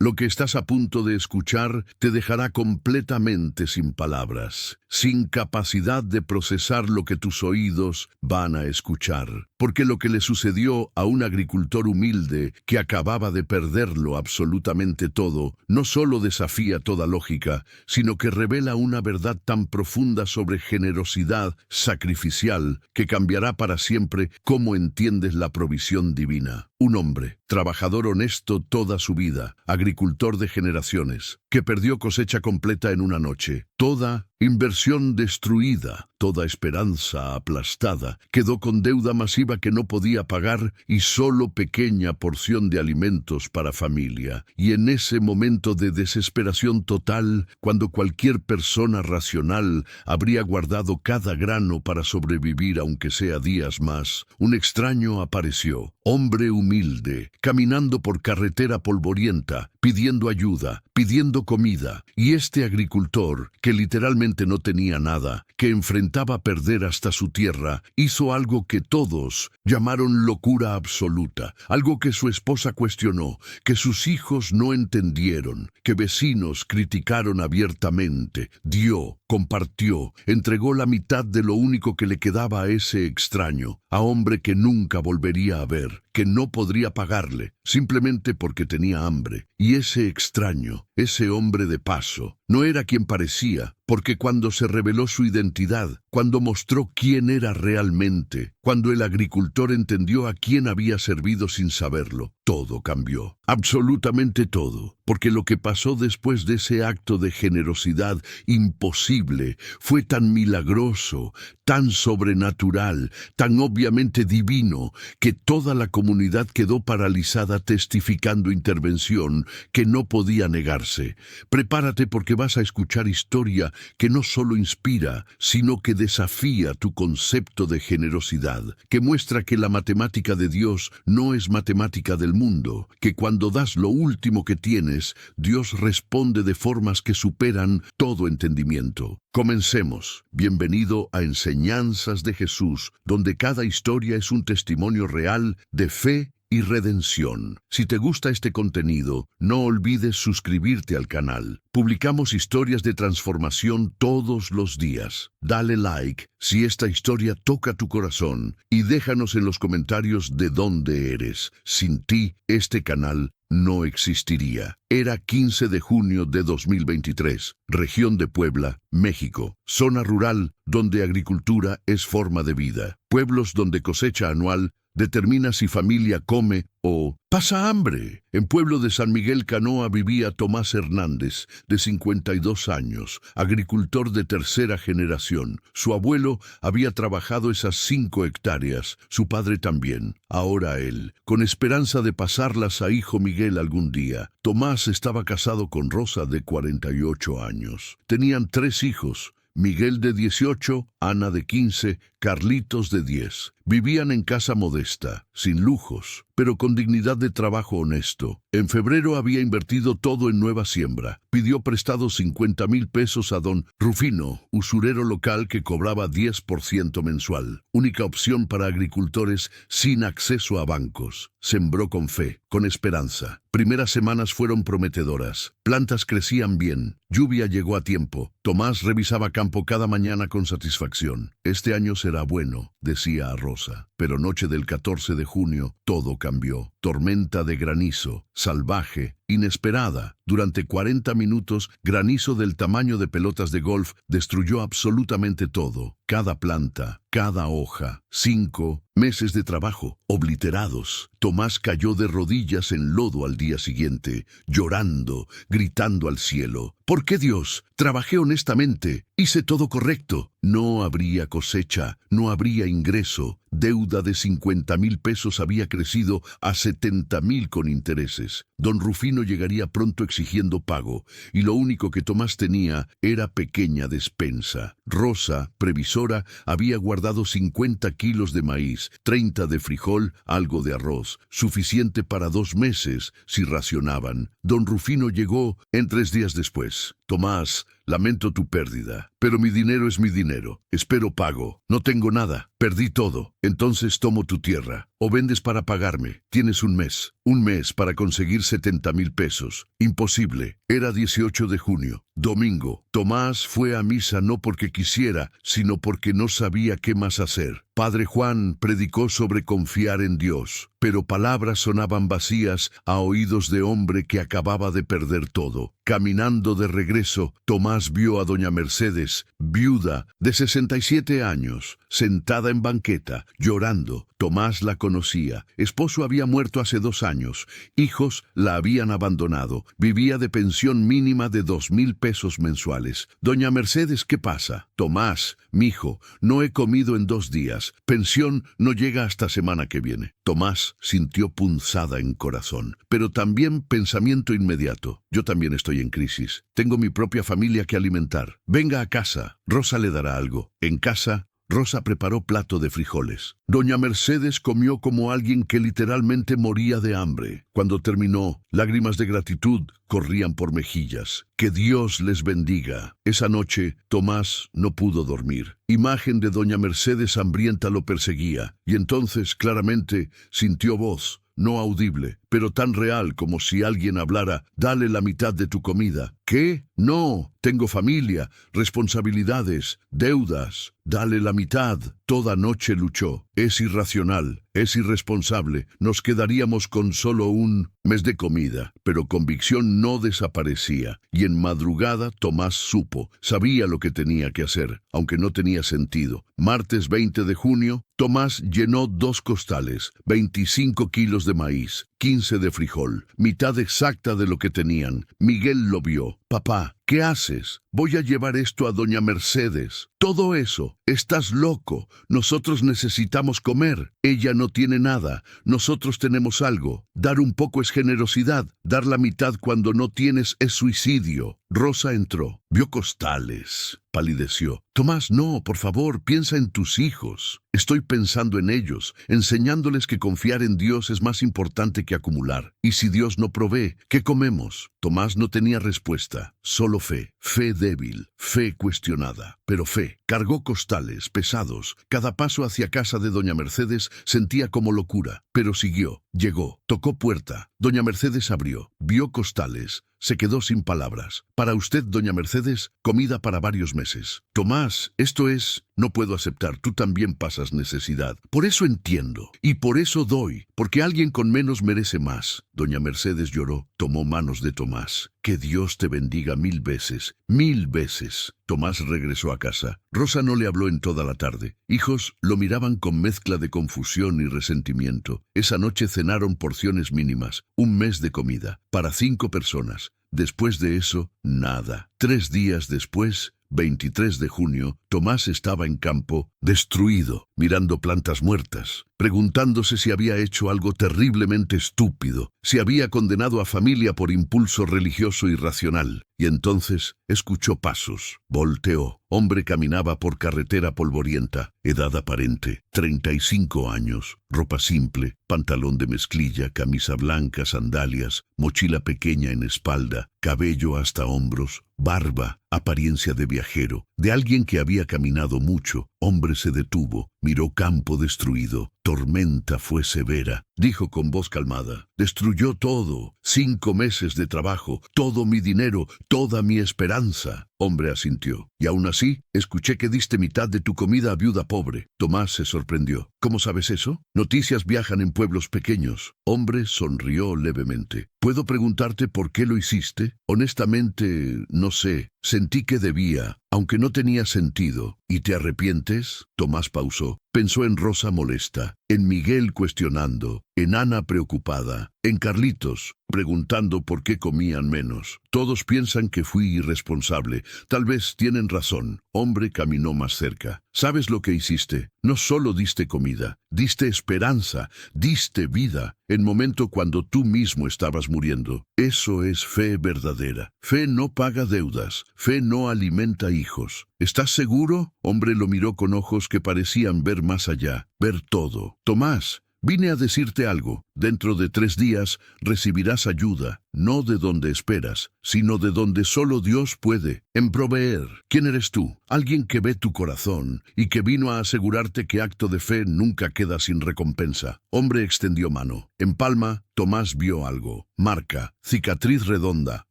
Lo que estás a punto de escuchar te dejará completamente sin palabras, sin capacidad de procesar lo que tus oídos van a escuchar. Porque lo que le sucedió a un agricultor humilde que acababa de perderlo absolutamente todo, no solo desafía toda lógica, sino que revela una verdad tan profunda sobre generosidad sacrificial que cambiará para siempre cómo entiendes la provisión divina. Un hombre, trabajador honesto toda su vida, agricultor de generaciones, que perdió cosecha completa en una noche. Toda inversión destruida, toda esperanza aplastada, quedó con deuda masiva que no podía pagar y solo pequeña porción de alimentos para familia. Y en ese momento de desesperación total, cuando cualquier persona racional habría guardado cada grano para sobrevivir aunque sea días más, un extraño apareció, hombre humilde, caminando por carretera polvorienta, pidiendo ayuda, pidiendo comida, y este agricultor, que literalmente no tenía nada, que enfrentaba perder hasta su tierra, hizo algo que todos llamaron locura absoluta, algo que su esposa cuestionó, que sus hijos no entendieron, que vecinos criticaron abiertamente. Dio, compartió, entregó la mitad de lo único que le quedaba a ese extraño, a hombre que nunca volvería a ver, que no podría pagarle, simplemente porque tenía hambre. Y ese extraño, ese hombre de paso, no era quien parecía, porque cuando se reveló su identidad, cuando mostró quién era realmente, cuando el agricultor entendió a quién había servido sin saberlo, todo cambió, absolutamente todo, porque lo que pasó después de ese acto de generosidad imposible fue tan milagroso, tan sobrenatural, tan obviamente divino, que toda la comunidad quedó paralizada testificando intervención que no podía negarse. Prepárate porque vas a escuchar historia que no solo inspira, sino que desafía tu concepto de generosidad, que muestra que la matemática de Dios no es matemática del mundo, que cuando das lo último que tienes, Dios responde de formas que superan todo entendimiento. Comencemos. Bienvenido a Enseñanzas de Jesús, donde cada historia es un testimonio real de fe y redención. Si te gusta este contenido, no olvides suscribirte al canal. Publicamos historias de transformación todos los días. Dale like si esta historia toca tu corazón y déjanos en los comentarios de dónde eres. Sin ti, este canal no existiría. Era 15 de junio de 2023, región de Puebla, México, zona rural donde agricultura es forma de vida, pueblos donde cosecha anual determina si familia come o pasa hambre. En pueblo de San Miguel Canoa vivía Tomás Hernández, de 52 años, agricultor de tercera generación. Su abuelo había trabajado esas 5 hectáreas, su padre también, ahora él, con esperanza de pasarlas a hijo Miguel algún día. Tomás estaba casado con Rosa, de 48 años. Tenían 3 hijos, Miguel de 18, Ana de 15, Carlitos de 10. Vivían en casa modesta, sin lujos, pero con dignidad de trabajo honesto. En febrero había invertido todo en nueva siembra. Pidió prestado 50,000 pesos a don Rufino, usurero local que cobraba 10% mensual. Única opción para agricultores sin acceso a bancos. Sembró con fe, con esperanza. Primeras semanas fueron prometedoras. Plantas crecían bien. Lluvia llegó a tiempo. Tomás revisaba campo cada mañana con satisfacción. Este año será bueno, decía a Rosa. Pero noche del 14 de junio, todo cambió. Tormenta de granizo, salvaje, inesperada. Durante 40 minutos, granizo del tamaño de pelotas de golf destruyó absolutamente todo. Cada planta, cada hoja. 5 meses de trabajo, obliterados. Tomás cayó de rodillas en lodo al día siguiente, llorando, gritando al cielo. ¿Por qué, Dios? Trabajé honestamente, hice todo correcto. No habría cosecha, no habría ingreso. Deuda de 50,000 pesos había crecido a 70,000 con intereses. Don Rufino llegaría pronto exigiendo pago, y lo único que Tomás tenía era pequeña despensa. Rosa, previsora, había guardado 50 kilos de maíz, 30 de frijol, algo de arroz, suficiente para 2 meses si racionaban. Don Rufino llegó en 3 días después. Tomás, lamento tu pérdida, pero mi dinero es mi dinero. Espero pago. No tengo nada. Perdí todo. Entonces tomo tu tierra. O vendes para pagarme. Tienes un mes. Un mes para conseguir 70,000 pesos. Imposible. Era 18 de junio. Domingo. Tomás fue a misa no porque quisiera, sino porque no sabía qué más hacer. Padre Juan predicó sobre confiar en Dios, pero palabras sonaban vacías a oídos de hombre que acababa de perder todo. Caminando de regreso, Tomás vio a doña Mercedes, viuda de 67 años, sentada en banqueta, llorando. Tomás la conocía. Esposo había muerto hace 2 años. Hijos la habían abandonado. Vivía de pensión mínima de 2,000 pesos mensuales. Doña Mercedes, ¿qué pasa? Tomás, mijo, no he comido en 2 días. Pensión no llega hasta semana que viene. Tomás sintió punzada en corazón, pero también pensamiento inmediato. Yo también estoy en crisis. Tengo mi propia familia que alimentar. Venga a casa. Rosa le dará algo. En casa, Rosa preparó plato de frijoles. Doña Mercedes comió como alguien que literalmente moría de hambre. Cuando terminó, lágrimas de gratitud corrían por mejillas. Que Dios les bendiga. Esa noche, Tomás no pudo dormir. Imagen de doña Mercedes hambrienta lo perseguía, y entonces claramente sintió voz, no audible, pero tan real como si alguien hablara: dale la mitad de tu comida. ¿Qué? No, tengo familia, responsabilidades, deudas. Dale la mitad. Toda noche luchó. Es irracional, es irresponsable. Nos quedaríamos con solo un mes de comida, pero convicción no desaparecía. Y en madrugada Tomás supo, sabía lo que tenía que hacer, aunque no tenía sentido. Martes 20 de junio, Tomás llenó 2 costales, 25 kilos de maíz, 15 de frijol, mitad exacta de lo que tenían. Miguel lo vio. Papá, ¿qué haces? Voy a llevar esto a doña Mercedes. Todo eso. Estás loco. Nosotros necesitamos comer. Ella no tiene nada. Nosotros tenemos algo. Dar un poco es generosidad. Dar la mitad cuando no tienes es suicidio. Rosa entró. Vio costales. Palideció. Tomás, no, por favor, piensa en tus hijos. Estoy pensando en ellos, enseñándoles que confiar en Dios es más importante que acumular. Y si Dios no provee, ¿qué comemos? Tomás no tenía respuesta, solo fe. Fe débil, fe cuestionada, pero fe. Cargó costales pesados. Cada paso hacia casa de doña Mercedes sentía como locura, pero siguió. Llegó, tocó puerta. Doña Mercedes abrió, vio costales. Se quedó sin palabras. Para usted, doña Mercedes, comida para varios meses. Tomás, esto es... No puedo aceptar, tú también pasas necesidad. Por eso entiendo, y por eso doy, porque alguien con menos merece más. Doña Mercedes lloró, tomó manos de Tomás. Que Dios te bendiga 1000 veces, 1000 veces. Tomás regresó a casa. Rosa no le habló en toda la tarde. Hijos lo miraban con mezcla de confusión y resentimiento. Esa noche cenaron porciones mínimas, un mes de comida, para 5 personas. Después de eso, nada. 3 días después, 23 de junio, Tomás estaba en campo, destruido, mirando plantas muertas, preguntándose si había hecho algo terriblemente estúpido, si había condenado a familia por impulso religioso irracional. Y entonces escuchó pasos. Volteó. Hombre caminaba por carretera polvorienta. Edad aparente, 35 años. Ropa simple, pantalón de mezclilla, camisa blanca, sandalias, mochila pequeña en espalda, cabello hasta hombros, barba, apariencia de viajero, de alguien que había caminado mucho. Hombre se detuvo, miró campo destruido. Tormenta fue severa, dijo con voz calmada. Destruyó todo, 5 meses de trabajo, todo mi dinero, toda mi esperanza. Hombre asintió. Y aún así, escuché que diste mitad de tu comida a viuda pobre. Tomás se sorprendió. ¿Cómo sabes eso? Noticias viajan en pueblos pequeños. Hombre sonrió levemente. ¿Puedo preguntarte por qué lo hiciste? Honestamente, no sé. Sentí que debía, aunque no tenía sentido. ¿Y te arrepientes? Tomás pausó. Pensó en Rosa molesta, en Miguel cuestionando, en Ana preocupada, en Carlitos preguntando por qué comían menos. Todos piensan que fui irresponsable. Tal vez tienen razón. Hombre caminó más cerca. ¿Sabes lo que hiciste? No solo diste comida, diste esperanza, diste vida, en momento cuando tú mismo estabas muriendo. Eso es fe verdadera. Fe no paga deudas, fe no alimenta hijos. ¿Estás seguro? Hombre lo miró con ojos que parecían ver más allá, ver todo. Tomás, Vine a decirte algo. Dentro de 3 días recibirás ayuda, no de donde esperas, sino de donde solo Dios puede, en proveer. ¿Quién eres tú? Alguien que ve tu corazón y que vino a asegurarte que acto de fe nunca queda sin recompensa. Hombre extendió mano. En palma, Tomás vio algo. Marca, cicatriz redonda,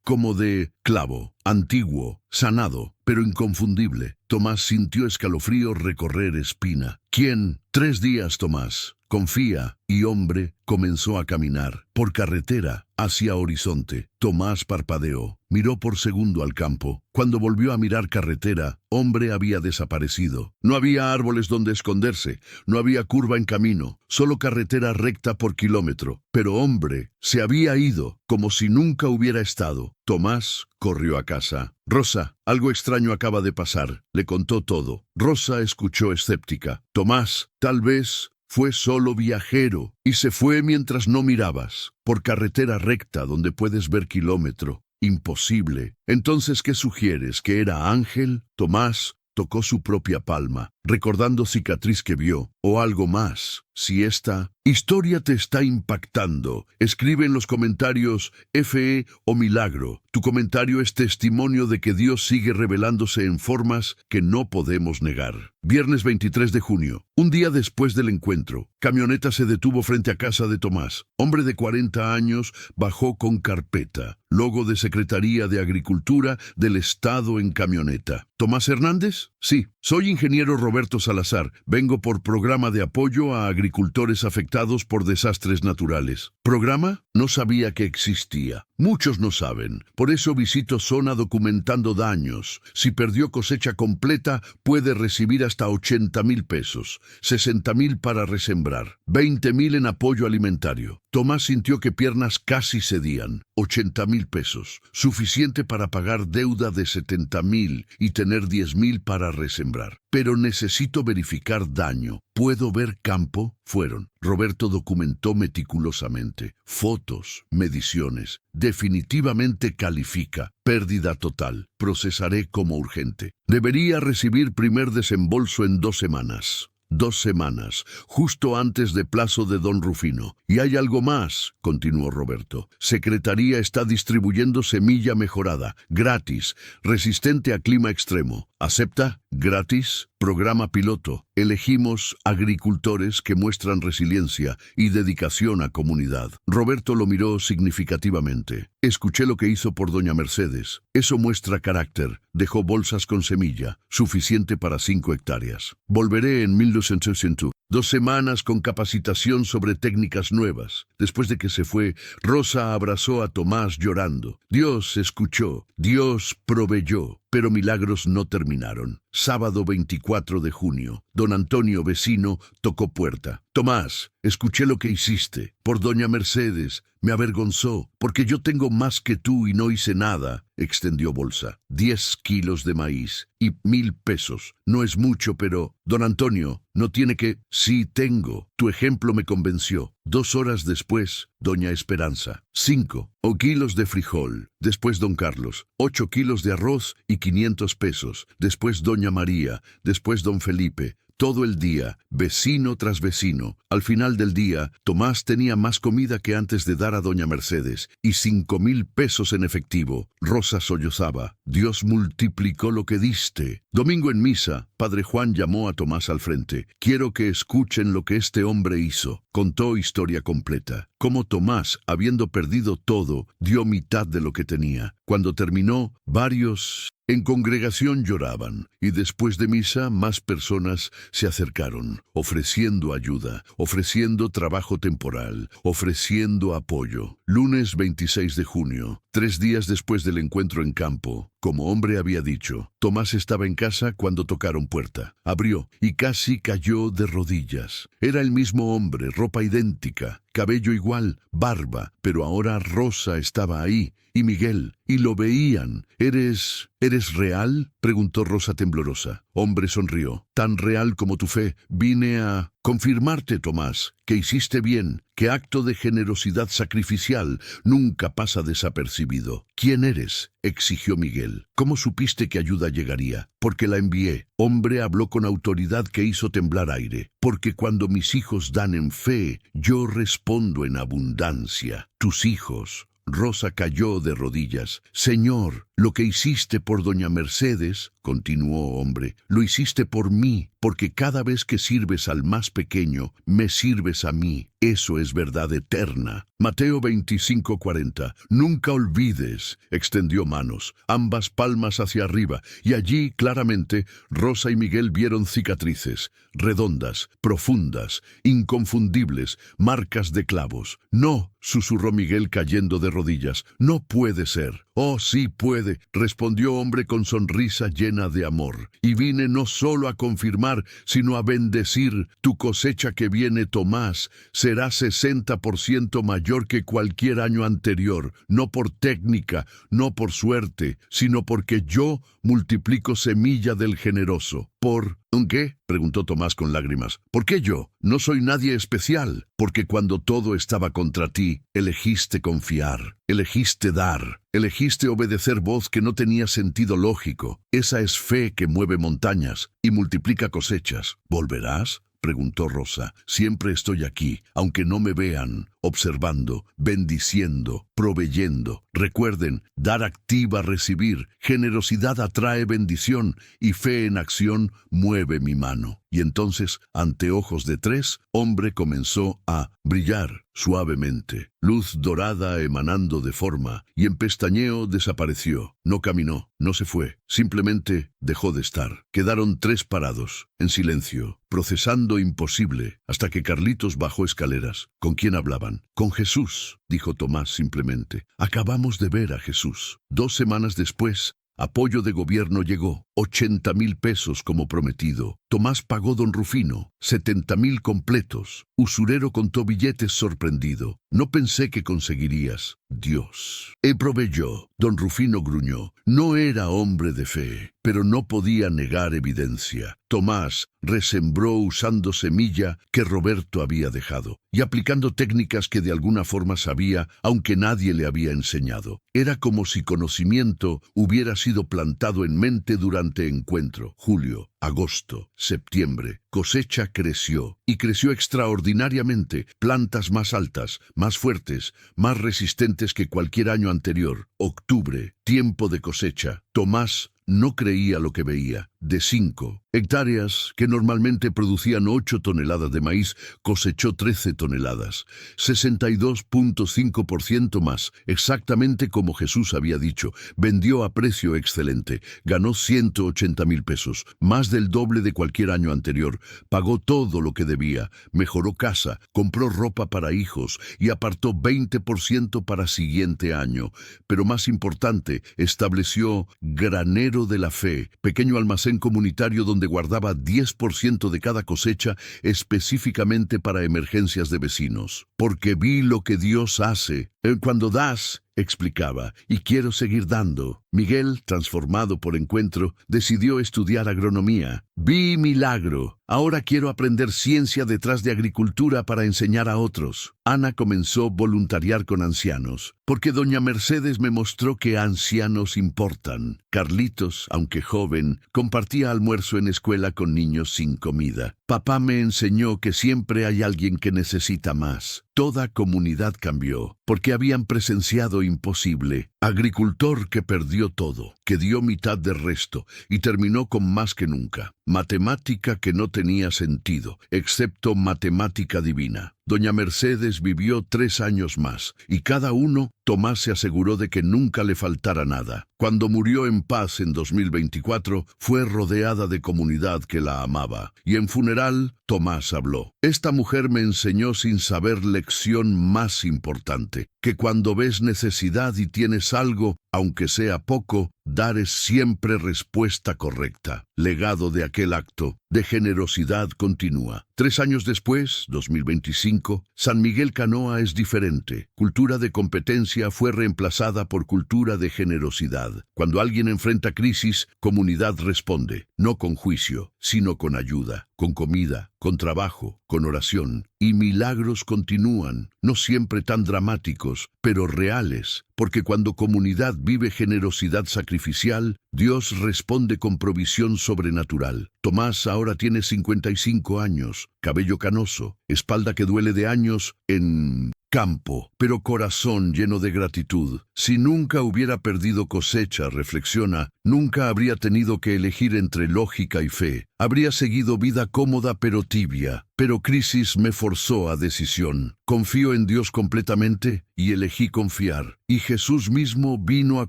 como de clavo, antiguo, sanado, pero inconfundible. Tomás sintió escalofrío recorrer espina. ¿Quién? 3 días, Tomás. Confía, y hombre, comenzó a caminar, por carretera, hacia horizonte. Tomás parpadeó, miró por segundo al campo. Cuando volvió a mirar carretera, hombre había desaparecido. No había árboles donde esconderse, no había curva en camino, solo carretera recta por kilómetro. Pero hombre se había ido, como si nunca hubiera estado. Tomás corrió a casa. Rosa, algo extraño acaba de pasar, le contó todo. Rosa escuchó escéptica. Tomás, tal vez fue solo viajero y se fue mientras no mirabas, por carretera recta donde puedes ver kilómetro. Imposible. Entonces, ¿qué sugieres? ¿Que era ángel? Tomás tocó su propia palma, recordando cicatriz que vio, o algo más. Si esta historia te está impactando, escribe en los comentarios FE o milagro. Tu comentario es testimonio de que Dios sigue revelándose en formas que no podemos negar. Viernes 23 de junio, un día después del encuentro, camioneta se detuvo frente a casa de Tomás. Hombre de 40 años bajó con carpeta, logo de Secretaría de Agricultura del Estado en camioneta. ¿Tomás Hernández? Sí, soy ingeniero Roberto Salazar. Vengo por programa de apoyo a agricultores afectados por desastres naturales. ¿Programa? No sabía que existía. Muchos no saben. Por eso visito zona documentando daños. Si perdió cosecha completa, puede recibir hasta 80,000 pesos. 60,000 para resembrar. 20,000 en apoyo alimentario. Tomás sintió que piernas casi cedían. 80,000 pesos. Suficiente para pagar deuda de 70,000 y tener 10,000 para resembrar. Pero necesito verificar daño. ¿Puedo ver campo? Fueron. Roberto documentó meticulosamente. Fotos, mediciones. Definitivamente califica. Pérdida total. Procesaré como urgente. Debería recibir primer desembolso en 2 semanas. 2 semanas, justo antes de plazo de don Rufino. Y hay algo más, continuó Roberto. Secretaría está distribuyendo semilla mejorada, gratis, resistente a clima extremo. ¿Acepta? Gratis. Programa piloto. Elegimos agricultores que muestran resiliencia y dedicación a comunidad. Roberto lo miró significativamente. Escuché lo que hizo por doña Mercedes. Eso muestra carácter. Dejó bolsas con semilla, suficiente para 5 hectáreas. Volveré en 1960. 2 semanas con capacitación sobre técnicas nuevas. Después de que se fue, Rosa abrazó a Tomás llorando. Dios escuchó, Dios proveyó, pero milagros no terminaron. Sábado 24 de junio, don Antonio, vecino, tocó puerta. Tomás, escuché lo que hiciste. Por doña Mercedes, me avergonzó, porque yo tengo más que tú y no hice nada. Extendió bolsa. 10 kilos de maíz y 1,000 pesos. No es mucho, pero... Don Antonio, no tiene que... Sí, tengo. Tu ejemplo me convenció. 2 horas después, doña Esperanza. 5 kilos de frijol. Después don Carlos. 8 kilos de arroz y 500 pesos. Después doña María. Después don Felipe. Todo el día, vecino tras vecino. Al final del día, Tomás tenía más comida que antes de dar a doña Mercedes, y 5,000 pesos en efectivo. Rosa sollozaba. Dios multiplicó lo que diste. Domingo en misa, padre Juan llamó a Tomás al frente. Quiero que escuchen lo que este hombre hizo. Contó historia completa. Cómo Tomás, habiendo perdido todo, dio mitad de lo que tenía. Cuando terminó, varios en congregación lloraban, y después de misa más personas se acercaron, ofreciendo ayuda, ofreciendo trabajo temporal, ofreciendo apoyo. Lunes 26 de junio, 3 días después del encuentro en campo, como hombre había dicho, Tomás estaba en casa cuando tocaron puerta. Abrió y casi cayó de rodillas. Era el mismo hombre, ropa idéntica, cabello igual, barba, pero ahora Rosa estaba ahí, y Miguel, y lo veían. ¿Eres real?, preguntó Rosa temblorosa. Hombre sonrió. Tan real como tu fe. Vine a confirmarte, Tomás, que hiciste bien, que acto de generosidad sacrificial nunca pasa desapercibido. ¿Quién eres?, exigió Miguel. ¿Cómo supiste que ayuda llegaría? Porque la envié. Hombre habló con autoridad que hizo temblar aire. Porque cuando mis hijos dan en fe, yo respondo en abundancia. Tus hijos. Rosa cayó de rodillas. Señor, lo que hiciste por doña Mercedes, continuó Hombre, lo hiciste por mí, porque cada vez que sirves al más pequeño, me sirves a mí. Eso es verdad eterna. Mateo 25:40. Nunca olvides. Extendió manos, ambas palmas hacia arriba, y allí, claramente, Rosa y Miguel vieron cicatrices, redondas, profundas, inconfundibles, marcas de clavos. No, susurró Miguel cayendo de rodillas. No puede ser. Oh, sí puede, respondió Hombre con sonrisa llena de amor. Y vine no solo a confirmar, sino a bendecir. Tu cosecha que viene, Tomás, será 60% mayor que cualquier año anterior, no por técnica, no por suerte, sino porque yo multiplico semilla del generoso. ¿Por qué?, preguntó Tomás con lágrimas. ¿Por qué yo? No soy nadie especial. Porque cuando todo estaba contra ti, elegiste confiar, elegiste dar, elegiste obedecer voz que no tenía sentido lógico. Esa es fe que mueve montañas y multiplica cosechas. ¿Volverás?, preguntó Rosa. Siempre estoy aquí, aunque no me vean, observando, bendiciendo, proveyendo. Recuerden, dar activa recibir, generosidad atrae bendición y fe en acción mueve mi mano. Y entonces, ante ojos de tres, Hombre comenzó a brillar suavemente. Luz dorada emanando de forma, y en pestañeo desapareció. No caminó, no se fue, simplemente dejó de estar. Quedaron tres parados, en silencio, procesando imposible, hasta que Carlitos bajó escaleras. ¿Con quién hablaban? Con Jesús, dijo Tomás simplemente. Acabamos de ver a Jesús. 2 semanas después, apoyo de gobierno llegó. 80,000 pesos como prometido. Tomás pagó don Rufino, 70,000 completos. Usurero contó billetes sorprendido. No pensé que conseguirías. Dios. Proveyó. Don Rufino gruñó. No era hombre de fe, pero no podía negar evidencia. Tomás resembró usando semilla que Roberto había dejado y aplicando técnicas que de alguna forma sabía, aunque nadie le había enseñado. Era como si conocimiento hubiera sido plantado en mente durante encuentro. Julio, agosto, septiembre. Cosecha creció, y creció extraordinariamente. Plantas más altas, más fuertes, más resistentes que cualquier año anterior. Octubre, tiempo de cosecha. Tomás no creía lo que veía. De 5 hectáreas, que normalmente producían 8 toneladas de maíz, cosechó 13 toneladas, 62.5% más, exactamente como Jesús había dicho. Vendió a precio excelente, ganó 180,000 pesos, más del doble de cualquier año anterior. Pagó todo lo que debía, mejoró casa, compró ropa para hijos y apartó 20% para siguiente año. Pero más importante, estableció Granero de la Fe, pequeño almacén comunitario donde guardaba 10% de cada cosecha específicamente para emergencias de vecinos. Porque vi lo que Dios hace. Cuando das, explicaba, y quiero seguir dando. Miguel, transformado por encuentro, decidió estudiar agronomía. Vi milagro. Ahora quiero aprender ciencia detrás de agricultura para enseñar a otros. Ana comenzó a voluntariar con ancianos, porque doña Mercedes me mostró que ancianos importan. Carlitos, aunque joven, compartía almuerzo en escuela con niños sin comida. Papá me enseñó que siempre hay alguien que necesita más. Toda comunidad cambió, porque habían presenciado imposible. Agricultor que perdió todo, que dio mitad del resto y terminó con más que nunca. Matemática que no tenía sentido, excepto matemática divina. Doña Mercedes vivió 3 años más, y cada uno, Tomás se aseguró de que nunca le faltara nada. Cuando murió en paz en 2024, fue rodeada de comunidad que la amaba. Y en funeral, Tomás habló. Esta mujer me enseñó sin saber lección más importante, que cuando ves necesidad y tienes algo, aunque sea poco, dar es siempre respuesta correcta. Legado de aquel acto de generosidad continúa. 3 años después, 2025, San Miguel Canoa es diferente. Cultura de competencia fue reemplazada por cultura de generosidad. Cuando alguien enfrenta crisis, comunidad responde, no con juicio, sino con ayuda, con comida, con trabajo, con oración. Y milagros continúan, no siempre tan dramáticos, pero reales, porque cuando comunidad vive generosidad sacrificial, Dios responde con provisión sobrenatural. Tomás ahora tiene 55 años, cabello canoso, espalda que duele de años en campo, pero corazón lleno de gratitud. Si nunca hubiera perdido cosecha, reflexiona, nunca habría tenido que elegir entre lógica y fe. Habría seguido vida cómoda pero tibia. Pero crisis me forzó a decisión. Confío en Dios completamente y elegí confiar. Y Jesús mismo vino a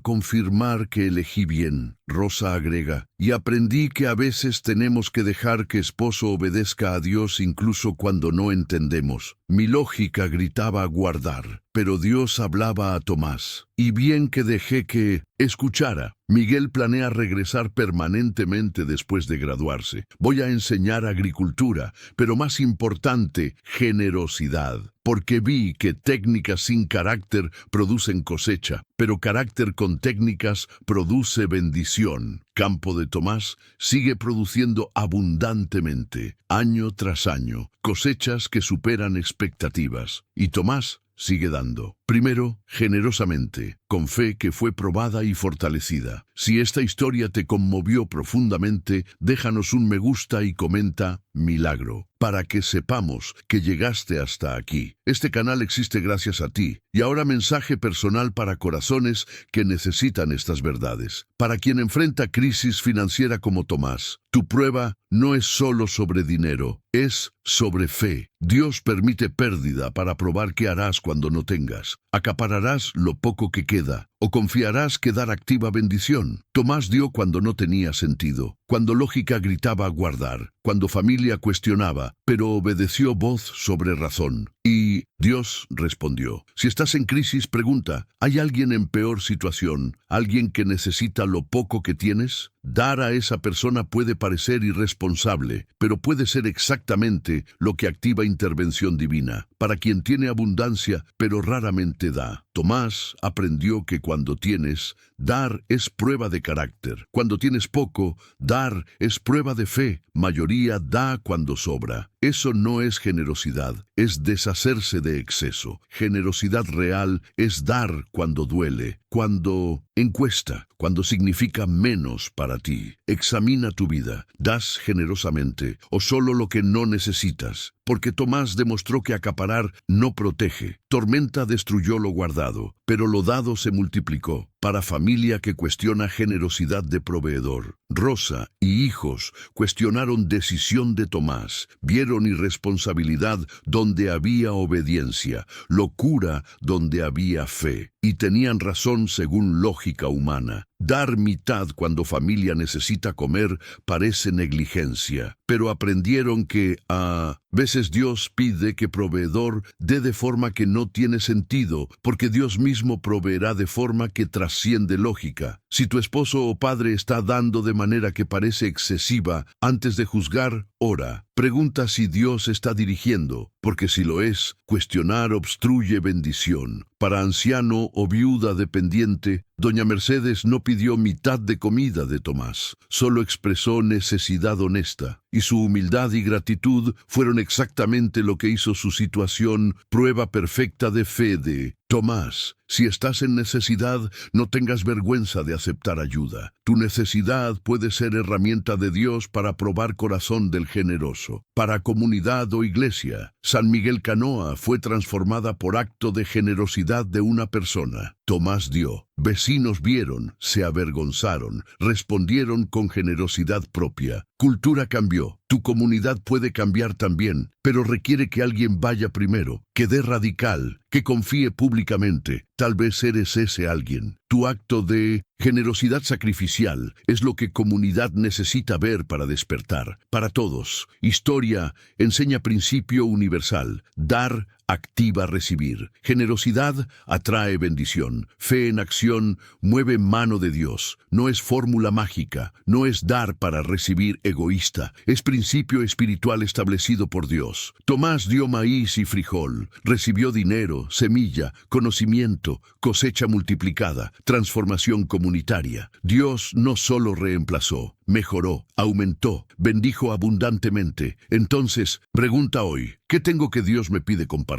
confirmar que elegí bien. Rosa agrega, y aprendí que a veces tenemos que dejar que esposo obedezca a Dios incluso cuando no entendemos. Mi lógica gritaba guardar, pero Dios hablaba a Tomás. Y bien que dejé que escuchara. Miguel planea regresar permanentemente después de graduarse. Voy a enseñar agricultura, pero más importante, generosidad. Porque vi que técnicas sin carácter producen cosecha, pero carácter con técnicas produce bendición. Campo de Tomás sigue produciendo abundantemente, año tras año, cosechas que superan expectativas. Y Tomás sigue dando. Primero, generosamente, con fe que fue probada y fortalecida. Si esta historia te conmovió profundamente, déjanos un me gusta y comenta milagro, para que sepamos que llegaste hasta aquí. Este canal existe gracias a ti. Y ahora mensaje personal para corazones que necesitan estas verdades. Para quien enfrenta crisis financiera como Tomás, tu prueba no es solo sobre dinero, es sobre fe. Dios permite pérdida para probar qué harás cuando no tengas. ¿Acapararás lo poco que queda o confiarás que dar activa bendición? Tomás dio cuando no tenía sentido, cuando lógica gritaba guardar, cuando familia cuestionaba, pero obedeció voz sobre razón. Y Dios respondió. Si estás en crisis, pregunta, ¿hay alguien en peor situación? ¿Alguien que necesita lo poco que tienes? Dar a esa persona puede parecer irresponsable, pero puede ser exactamente lo que activa intervención divina. Para quien tiene abundancia, pero raramente da. Tomás aprendió que cuando tienes, dar es prueba de carácter. Cuando tienes poco, dar es prueba de fe. Mayoría da cuando sobra. Eso no es generosidad, es deshacerse de exceso. Generosidad real es dar cuando duele, cuando encuesta, cuando significa menos para ti. Examina tu vida. ¿Das generosamente o solo lo que no necesitas? Porque Tomás demostró que acaparar no protege. Tormenta destruyó lo guardado, pero lo dado se multiplicó. Para familia que cuestiona generosidad de proveedor. Rosa y hijos cuestionaron decisión de Tomás. Vieron irresponsabilidad donde había obediencia, locura donde había fe. Y tenían razón según lógica humana. Dar mitad cuando familia necesita comer parece negligencia, pero aprendieron que a veces Dios pide que proveedor dé de forma que no tiene sentido, porque Dios mismo proveerá de forma que trasciende lógica. Si tu esposo o padre está dando de manera que parece excesiva, antes de juzgar, ora. Pregunta si Dios está dirigiendo, porque si lo es, cuestionar obstruye bendición. Para anciano o viuda dependiente, doña Mercedes no pidió mitad de comida de Tomás, solo expresó necesidad honesta, y su humildad y gratitud fueron exactamente lo que hizo su situación prueba perfecta de fe de Tomás. Si estás en necesidad, no tengas vergüenza de aceptar ayuda. Tu necesidad puede ser herramienta de Dios para probar corazón del generoso. Para comunidad o iglesia, San Miguel Canoa fue transformada por acto de generosidad de una persona. Tomás dio. Vecinos vieron, se avergonzaron, respondieron con generosidad propia. Cultura cambió. Tu comunidad puede cambiar también, pero requiere que alguien vaya primero, que dé radical, que confíe públicamente, Tal vez eres ese alguien. Tu acto de generosidad sacrificial es lo que comunidad necesita ver para despertar. Para todos, historia enseña principio universal. Dar activa recibir. Generosidad atrae bendición. Fe en acción mueve mano de Dios. No es fórmula mágica. No es dar para recibir egoísta. Es principio espiritual establecido por Dios. Tomás dio maíz y frijol. Recibió dinero, semilla, conocimiento, cosecha multiplicada, transformación comunitaria. Dios no solo reemplazó, mejoró, aumentó, bendijo abundantemente. Entonces, pregunta hoy, ¿qué tengo que Dios me pide compartir?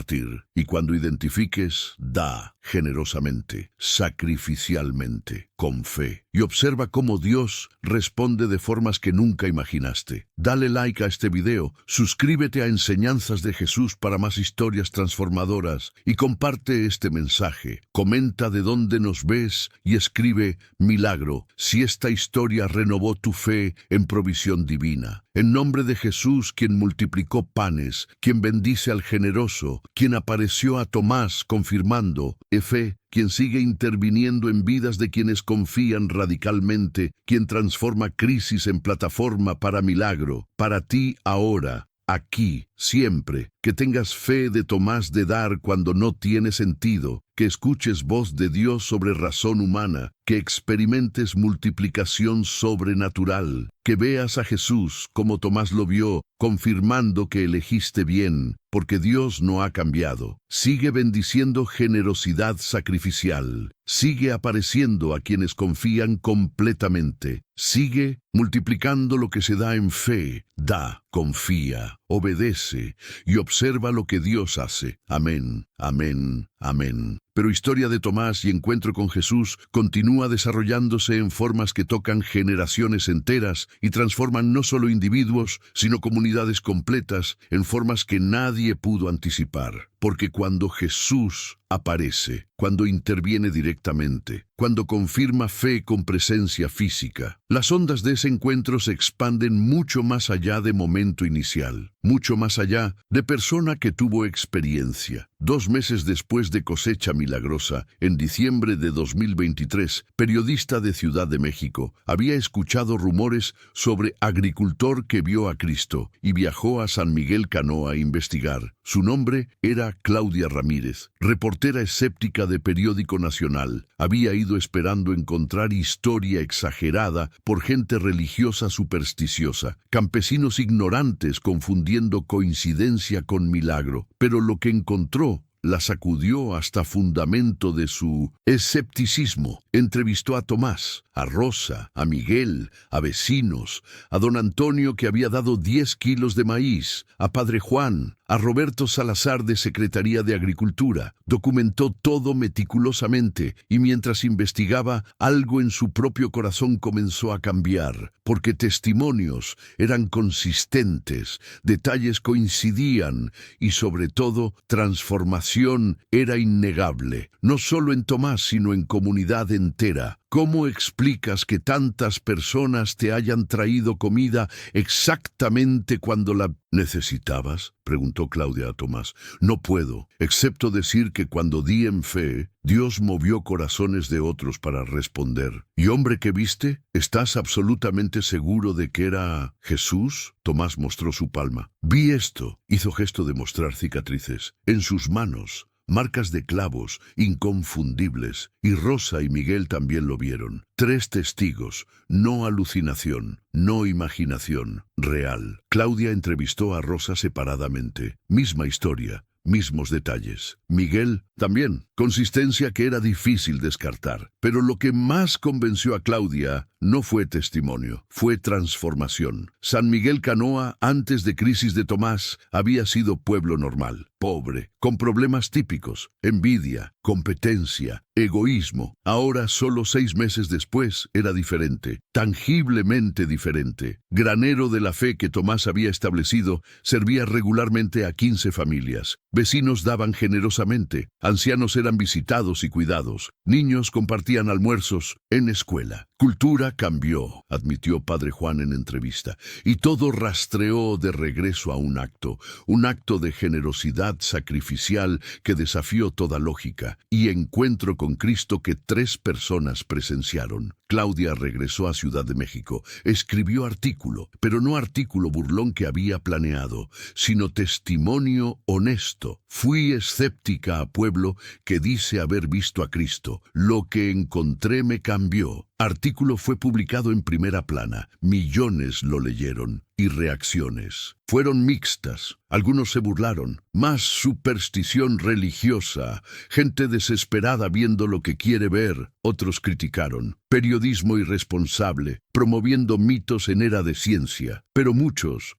Y cuando identifiques, da generosamente, sacrificialmente, con fe. Y observa cómo Dios responde de formas que nunca imaginaste. Dale like a este video, suscríbete a Enseñanzas de Jesús para más historias transformadoras y comparte este mensaje. Comenta de dónde nos ves y escribe milagro si esta historia renovó tu fe en provisión divina. En nombre de Jesús, quien multiplicó panes, quien bendice al generoso, quien apareció a Tomás confirmando fe, quien sigue interviniendo en vidas de quienes confían radicalmente, quien transforma crisis en plataforma para milagro, para ti ahora, aquí, siempre, que tengas fe de Tomás de dar cuando no tiene sentido, que escuches voz de Dios sobre razón humana, que experimentes multiplicación sobrenatural, que veas a Jesús como Tomás lo vio, confirmando que elegiste bien, porque Dios no ha cambiado. Sigue bendiciendo generosidad sacrificial. Sigue apareciendo a quienes confían completamente. Sigue multiplicando lo que se da en fe. Da, confía, obedece y observa lo que Dios hace. Amén, amén, amén. Pero historia de Tomás y encuentro con Jesús continúa desarrollándose en formas que tocan generaciones enteras y transforman no solo individuos, sino comunidades completas en formas que nadie pudo anticipar. Porque cuando Jesús aparece, cuando interviene directamente, cuando confirma fe con presencia física, las ondas de ese encuentro se expanden mucho más allá de momento inicial, mucho más allá de persona que tuvo experiencia. 2 meses después de cosecha milagrosa, en diciembre de 2023, periodista de Ciudad de México, había escuchado rumores sobre agricultor que vio a Cristo y viajó a San Miguel Canoa a investigar. Su nombre era Claudia Ramírez, reportera escéptica de Periódico Nacional. Había ido esperando encontrar historia exagerada por gente religiosa supersticiosa, campesinos ignorantes confundiendo coincidencia con milagro. Pero lo que encontró la sacudió hasta fundamento de su escepticismo. Entrevistó a Tomás, a Rosa, a Miguel, a vecinos, a don Antonio que había dado 10 kilos de maíz, a padre Juan, a Roberto Salazar de Secretaría de Agricultura. Documentó todo meticulosamente y mientras investigaba, algo en su propio corazón comenzó a cambiar, porque testimonios eran consistentes, detalles coincidían y sobre todo transformación era innegable, no solo en Tomás sino en comunidad entera. ¿Cómo explicas que tantas personas te hayan traído comida exactamente cuando la necesitabas? Preguntó Claudia a Tomás. No puedo, excepto decir que cuando di en fe, Dios movió corazones de otros para responder. ¿Y hombre que viste? ¿Estás absolutamente seguro de que era Jesús? Tomás mostró su palma. Vi esto. Hizo gesto de mostrar cicatrices. En sus manos. Marcas de clavos, inconfundibles, y Rosa y Miguel también lo vieron. 3 testigos, no alucinación, no imaginación, real. Claudia entrevistó a Rosa separadamente. Misma historia, mismos detalles. Miguel también, consistencia que era difícil descartar. Pero lo que más convenció a Claudia no fue testimonio, fue transformación. San Miguel Canoa, antes de crisis de Tomás, había sido pueblo normal, pobre, con problemas típicos, envidia, competencia, egoísmo. Ahora, solo 6 meses después, era diferente, tangiblemente diferente. Granero de la fe que Tomás había establecido, servía regularmente a 15 familias. Vecinos daban generosamente, ancianos eran visitados y cuidados, niños compartían almuerzos en escuela. cultura cambió, admitió Padre Juan en entrevista, y todo rastreó de regreso a un acto de generosidad sacrificial que desafió toda lógica, y encuentro con Cristo que 3 personas presenciaron. Claudia regresó a Ciudad de México, escribió artículo, pero no artículo burlón que había planeado, sino testimonio honesto. Fui escéptica a pueblo que dice haber visto a Cristo. Lo que encontré me cambió. Artículo fue publicado en primera plana. Millones lo leyeron. Y reacciones fueron mixtas. Algunos se burlaron. Más superstición religiosa. Gente desesperada viendo lo que quiere ver. Otros criticaron. Periodismo irresponsable, promoviendo mitos en era de ciencia. Pero muchos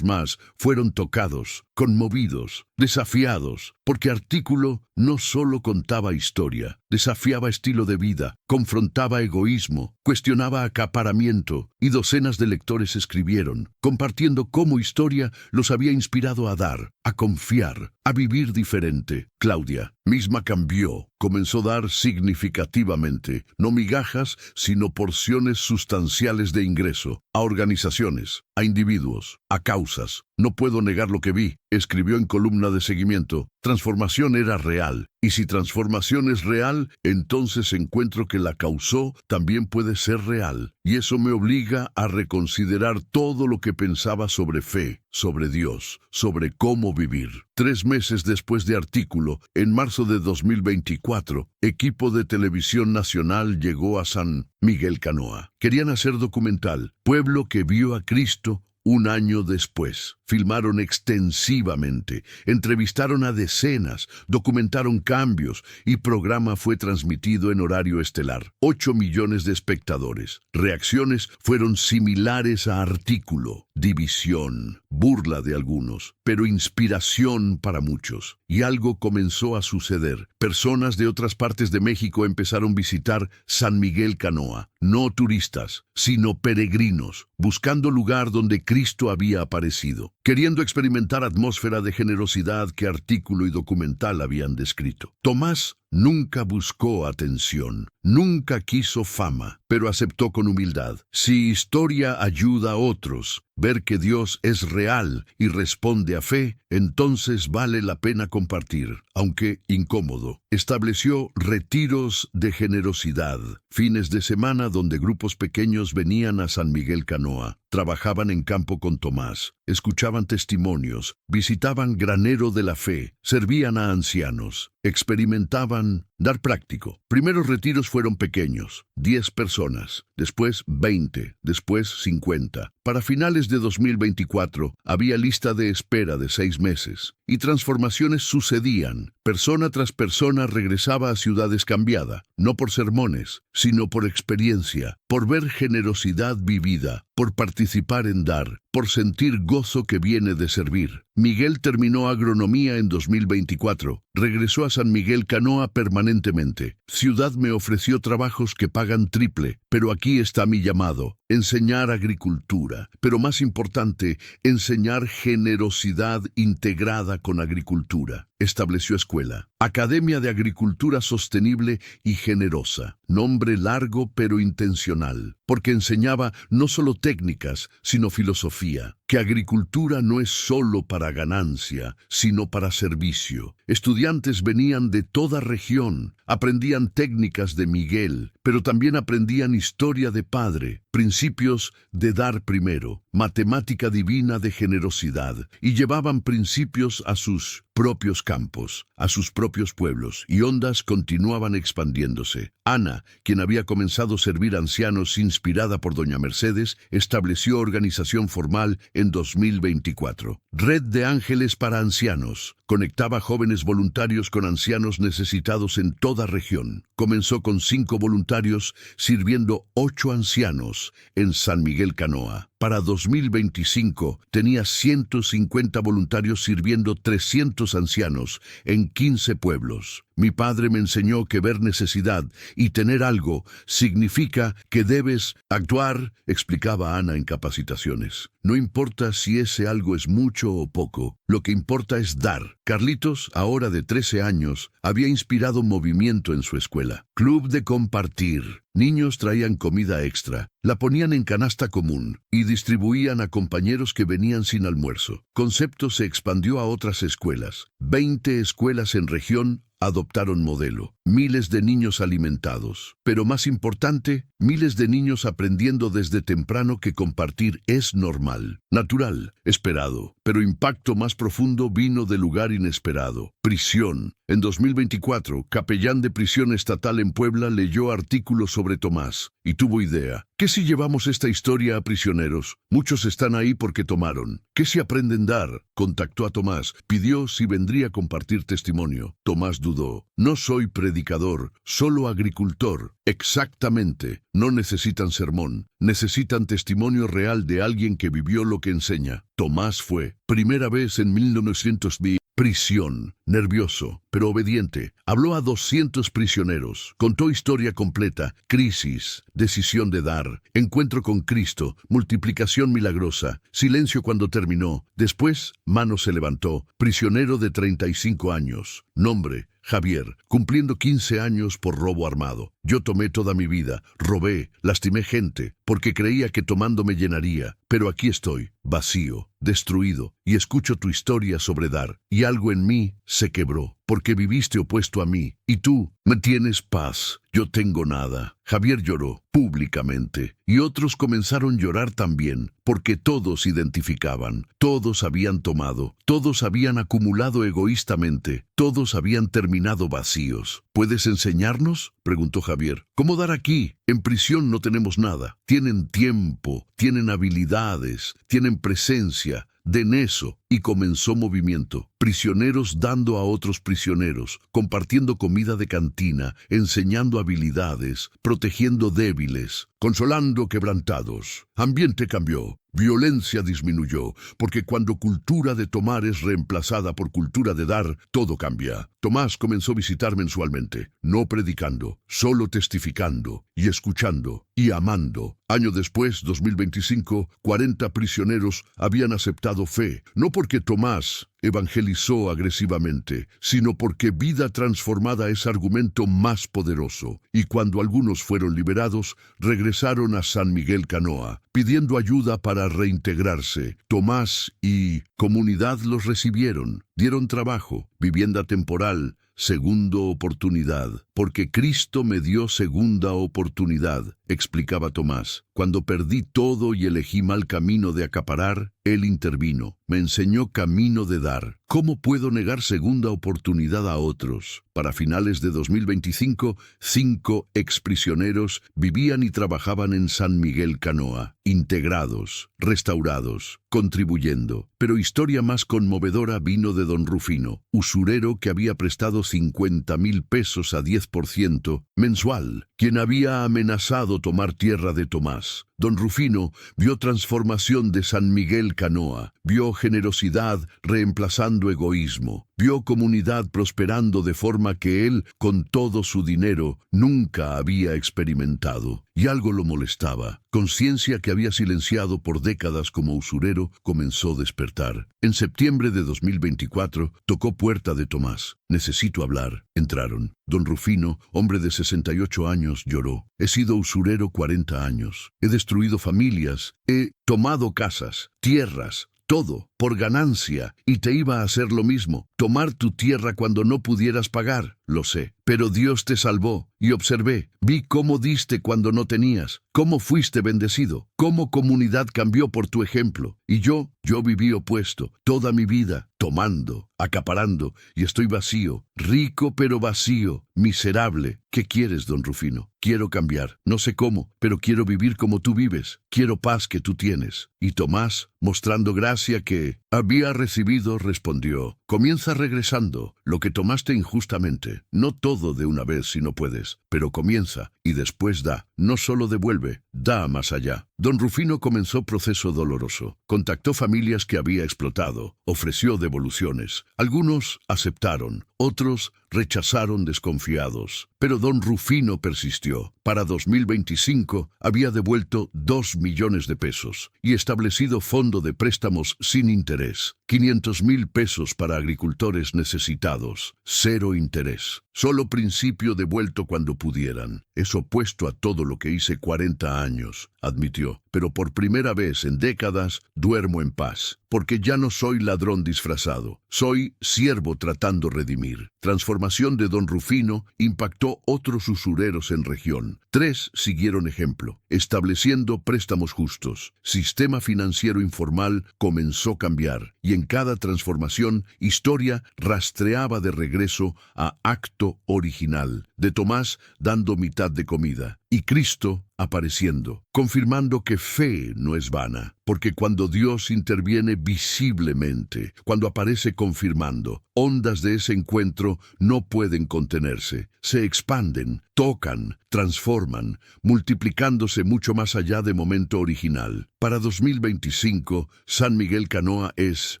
más, fueron tocados, conmovidos, desafiados, porque Artículo no solo contaba historia, desafiaba estilo de vida, confrontaba egoísmo, cuestionaba acaparamiento, y docenas de lectores escribieron, compartiendo cómo historia los había inspirado a dar, a confiar, a vivir diferente. Claudia misma cambió, comenzó a dar significativamente, no migajas, sino porciones sustanciales de ingreso, a organizaciones, a individuos, a causas. No puedo negar lo que vi, escribió en columna de seguimiento. Transformación era real, y si transformación es real, entonces encuentro que la causó también puede ser real, y eso me obliga a reconsiderar todo lo que pensaba sobre fe, sobre Dios, sobre cómo vivir. 3 meses después de Artículo, en marzo de 2024, equipo de televisión nacional llegó a San Miguel Canoa. Querían hacer documental, pueblo que vio a Cristo. Un año después, filmaron extensivamente, entrevistaron a decenas, documentaron cambios y programa fue transmitido en horario estelar. 8 millones de espectadores. Reacciones fueron similares a Artículo. División, burla de algunos, pero inspiración para muchos. Y algo comenzó a suceder. Personas de otras partes de México empezaron a visitar San Miguel Canoa. No turistas, sino peregrinos, buscando lugar donde Cristo había aparecido, queriendo experimentar atmósfera de generosidad que Artículo y documental habían descrito. Tomás nunca buscó atención, nunca quiso fama, pero aceptó con humildad. Si historia ayuda a otros, ver que Dios es real y responde a fe, entonces vale la pena compartir, aunque incómodo. Estableció retiros de generosidad, fines de semana donde grupos pequeños venían a San Miguel Canoa, trabajaban en campo con Tomás, escuchaban testimonios, visitaban granero de la fe, servían a ancianos, experimentaban dar práctico. Primeros retiros fueron pequeños, 10 personas, después 20, después 50. Para finales de 2024 había lista de espera de 6 meses y transformaciones sucedían. Persona tras persona regresaba a ciudades cambiada, no por sermones, sino por experiencia, por ver generosidad vivida, por participar en dar, por sentir gozo que viene de servir. Miguel terminó agronomía en 2024, regresó a San Miguel Canoa permanentemente. Ciudad me ofreció trabajos que pagan triple, pero aquí está mi llamado, enseñar agricultura, pero más importante, enseñar generosidad integrada con agricultura. Estableció escuela, Academia de Agricultura Sostenible y Generosa, nombre largo pero intencional, porque enseñaba no solo técnicas, sino filosofía, que agricultura no es solo para ganancia, sino para servicio. Estudiantes venían de toda región, aprendían técnicas de Miguel, pero también aprendían historia de Padre, principios de dar primero, matemática divina de generosidad, y llevaban principios a sus propios campos, a sus propios pueblos, y ondas continuaban expandiéndose. Ana, quien había comenzado a servir ancianos inspirada por doña Mercedes, estableció organización formal en 2024. Red de Ángeles para Ancianos. Conectaba jóvenes voluntarios con ancianos necesitados en toda región. Comenzó con 5 voluntarios sirviendo 8 ancianos en San Miguel Canoa. Para 2025 tenía 150 voluntarios sirviendo 300 ancianos en 15 pueblos. Mi padre me enseñó que ver necesidad y tener algo significa que debes actuar, explicaba Ana en capacitaciones. No importa si ese algo es mucho o poco, lo que importa es dar. Carlitos, ahora de 13 años, había inspirado movimiento en su escuela. Club de compartir. Niños traían comida extra, la ponían en canasta común y distribuían a compañeros que venían sin almuerzo. Concepto se expandió a otras escuelas. 20 escuelas en región adoptaron modelo. Miles de niños alimentados. Pero más importante, miles de niños aprendiendo desde temprano que compartir es normal, natural, esperado. Pero impacto más profundo vino de lugar inesperado. Prisión. En 2024, capellán de prisión estatal en Puebla leyó artículos sobre Tomás y tuvo idea. ¿Qué si llevamos esta historia a prisioneros? Muchos están ahí porque tomaron. ¿Qué si aprenden dar? Contactó a Tomás, pidió si vendría a compartir testimonio. Tomás dudó. No soy predicador, solo agricultor. Exactamente. No necesitan sermón, necesitan testimonio real de alguien que vivió lo que enseña. Tomás fue, primera vez en 1920. Prisión, nervioso, pero obediente. Habló a 200 prisioneros, contó historia completa, crisis, decisión de dar, encuentro con Cristo, multiplicación milagrosa, silencio cuando terminó. Después, mano se levantó, prisionero de 35 años, nombre, Javier, cumpliendo 15 años por robo armado. Yo tomé toda mi vida, robé, lastimé gente, porque creía que tomando me llenaría. Pero aquí estoy, vacío, destruido, y escucho tu historia sobre dar, y algo en mí se quebró, porque viviste opuesto a mí, y tú me tienes paz. Yo tengo nada. Javier lloró públicamente, y otros comenzaron a llorar también, porque todos identificaban, todos habían tomado, todos habían acumulado egoístamente, todos habían terminado vacíos. ¿Puedes enseñarnos?, preguntó Javier. ¿Cómo dar aquí? En prisión no tenemos nada. Tienen tiempo, tienen habilidades, tienen presencia. Den eso, y comenzó movimiento. Prisioneros dando a otros prisioneros, compartiendo comida de cantina, enseñando habilidades, protegiendo débiles, consolando quebrantados. Ambiente cambió. Violencia disminuyó, porque cuando cultura de tomar es reemplazada por cultura de dar, todo cambia. Tomás comenzó a visitar mensualmente, no predicando, solo testificando, y escuchando, y amando. Año después, 2025, 40 prisioneros habían aceptado fe, no porque Tomás evangelizó agresivamente, sino porque vida transformada es argumento más poderoso. Y cuando algunos fueron liberados, regresaron a San Miguel Canoa, pidiendo ayuda para reintegrarse. Tomás y comunidad los recibieron, dieron trabajo, vivienda temporal, segunda oportunidad, porque Cristo me dio segunda oportunidad, explicaba Tomás. Cuando perdí todo y elegí mal camino de acaparar, Él intervino, me enseñó camino de dar. ¿Cómo puedo negar segunda oportunidad a otros? Para finales de 2025, 5 exprisioneros vivían y trabajaban en San Miguel Canoa, integrados, restaurados, contribuyendo. Pero historia más conmovedora vino de don Rufino, usurero que había prestado 50,000 pesos a 10% mensual, quien había amenazado tomar tierra de Tomás. Don Rufino vio transformación de San Miguel Canoa, vio generosidad reemplazando egoísmo, vio comunidad prosperando de forma que él, con todo su dinero, nunca había experimentado. Y algo lo molestaba. Conciencia que había silenciado por décadas como usurero comenzó a despertar. En septiembre de 2024 tocó puerta de Tomás. Necesito hablar. Entraron. Don Rufino, hombre de 68 años, lloró. He sido usurero 40 años. He destruido familias. He tomado casas, tierras, todo, por ganancia, y te iba a hacer lo mismo, tomar tu tierra cuando no pudieras pagar, lo sé. Pero Dios te salvó, y observé, vi cómo diste cuando no tenías, cómo fuiste bendecido, cómo comunidad cambió por tu ejemplo. Y yo viví opuesto, toda mi vida, tomando, acaparando, y estoy vacío, rico pero vacío, miserable. ¿Qué quieres, don Rufino? Quiero cambiar, no sé cómo, pero quiero vivir como tú vives, quiero paz que tú tienes. Y Tomás, mostrando gracia que había recibido, respondió, Comienza regresando lo que tomaste injustamente. No todo de una vez si no puedes, pero comienza y después da. No solo devuelve, da más allá. Don Rufino comenzó proceso doloroso. Contactó familias que había explotado, ofreció devoluciones. Algunos aceptaron, otros rechazaron desconfiados. Pero don Rufino persistió. Para 2025 había devuelto 2 millones de pesos y establecido fondo de préstamos sin interés. 500,000 pesos para agricultores necesitados. 0 interés. Solo principio devuelto cuando pudieran. Es opuesto a todo lo que hice 40 años, admitió. Pero por primera vez en décadas duermo en paz, porque ya no soy ladrón disfrazado. Soy siervo tratando redimir. Transformación de don Rufino impactó otros usureros en región. 3 siguieron ejemplo, estableciendo préstamos justos. Sistema financiero informal comenzó a cambiar, y en cada transformación, historia rastreaba de regreso a acto original, de Tomás dando mitad de comida, y Cristo apareciendo, confirmando que fe no es vana, porque cuando Dios interviene visiblemente, cuando aparece confirmando, ondas de ese encuentro no pueden contenerse, se expanden, tocan, transforman, multiplicándose mucho más allá de momento original. Para 2025, San Miguel Canoa es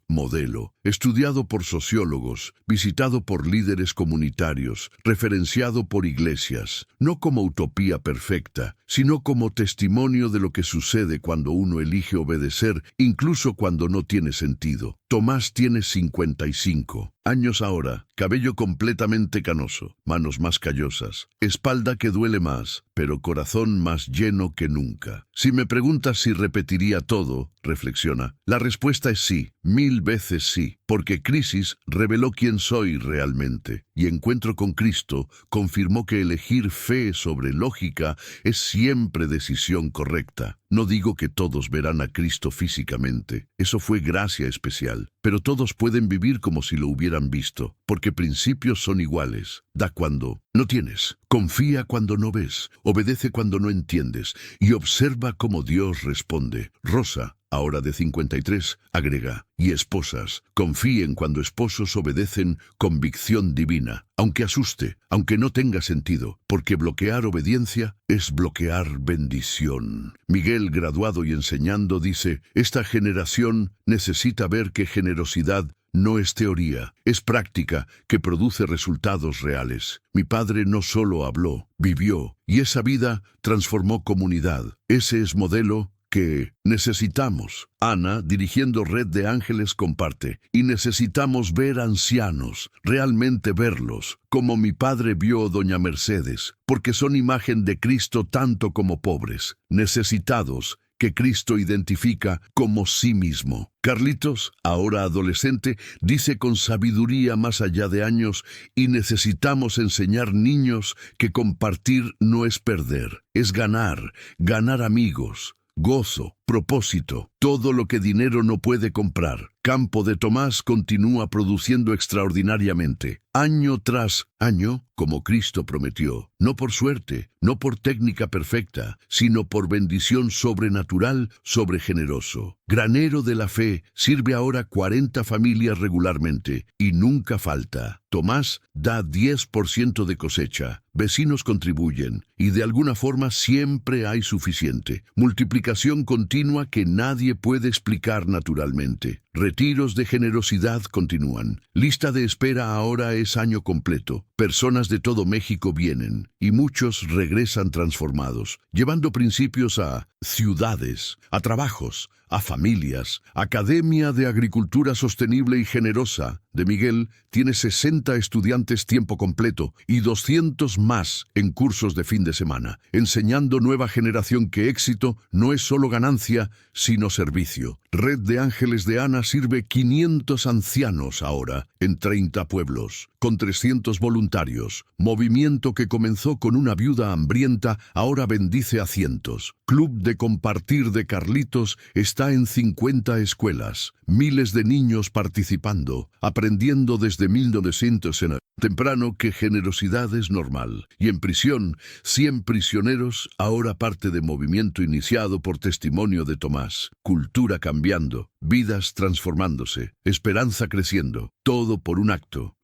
modelo, estudiado por sociólogos, visitado por líderes comunitarios, referenciado por iglesias, no como utopía perfecta, sino como testimonio de lo que sucede cuando uno elige obedecer, incluso cuando no tiene sentido. Tomás tiene 55 años ahora, cabello completamente canoso, manos más callosas, espalda que duele más, pero corazón más lleno que nunca. Si me preguntas si repetiría todo, reflexiona, la respuesta es sí, 1000 veces sí, porque crisis reveló quién soy realmente, y encuentro con Cristo confirmó que elegir fe sobre lógica es siempre decisión correcta. No digo que todos verán a Cristo físicamente, eso fue gracia especial, pero todos pueden vivir como si lo hubieran visto, porque principios son iguales. Da cuando no tienes, confía cuando no ves, obedece cuando no entiendes, y observa cómo Dios responde. Rosa, ahora de 53, agrega, y esposas, confíen cuando esposos obedecen convicción divina, aunque asuste, aunque no tenga sentido, porque bloquear obediencia es bloquear bendición. Miguel, graduado y enseñando, dice, esta generación necesita ver que generosidad no es teoría, es práctica que produce resultados reales. Mi padre no solo habló, vivió, y esa vida transformó comunidad. Ese es modelo que necesitamos. Ana, dirigiendo Red de Ángeles, comparte, y necesitamos ver ancianos, realmente verlos, como mi padre vio a doña Mercedes, porque son imagen de Cristo tanto como pobres, necesitados, que Cristo identifica como sí mismo. Carlitos, ahora adolescente, dice con sabiduría más allá de años, y necesitamos enseñar niños que compartir no es perder, es ganar, ganar amigos, gozo, propósito, todo lo que dinero no puede comprar. Campo de Tomás continúa produciendo extraordinariamente, año tras año, como Cristo prometió, no por suerte, no por técnica perfecta, sino por bendición sobrenatural, sobregeneroso. Granero de la fe sirve ahora 40 familias regularmente y nunca falta. Tomás da 10% de cosecha, vecinos contribuyen y de alguna forma siempre hay suficiente. Multiplicación continua que nadie puede explicar naturalmente. Retiros de generosidad continúan. Lista de espera ahora es año completo. Personas de todo México vienen y muchos regresan transformados, llevando principios a ciudades, a trabajos, a familias. Academia de Agricultura Sostenible y Generosa de Miguel tiene 60 estudiantes tiempo completo y 200 más en cursos de fin de semana, enseñando nueva generación que éxito no es solo ganancia, sino servicio. Red de Ángeles de Ana sirve 500 ancianos ahora en 30 pueblos, con 300 voluntarios. Movimiento que comenzó con una viuda hambrienta, ahora bendice a cientos. Club de Compartir de Carlitos está en 50 escuelas. Miles de niños participando, aprendiendo desde 1900 temprano que generosidad es normal. Y en prisión, 100 prisioneros, ahora parte de movimiento iniciado por testimonio de Tomás. Cultura cambiando, vidas transformándose, esperanza creciendo, todo por un acto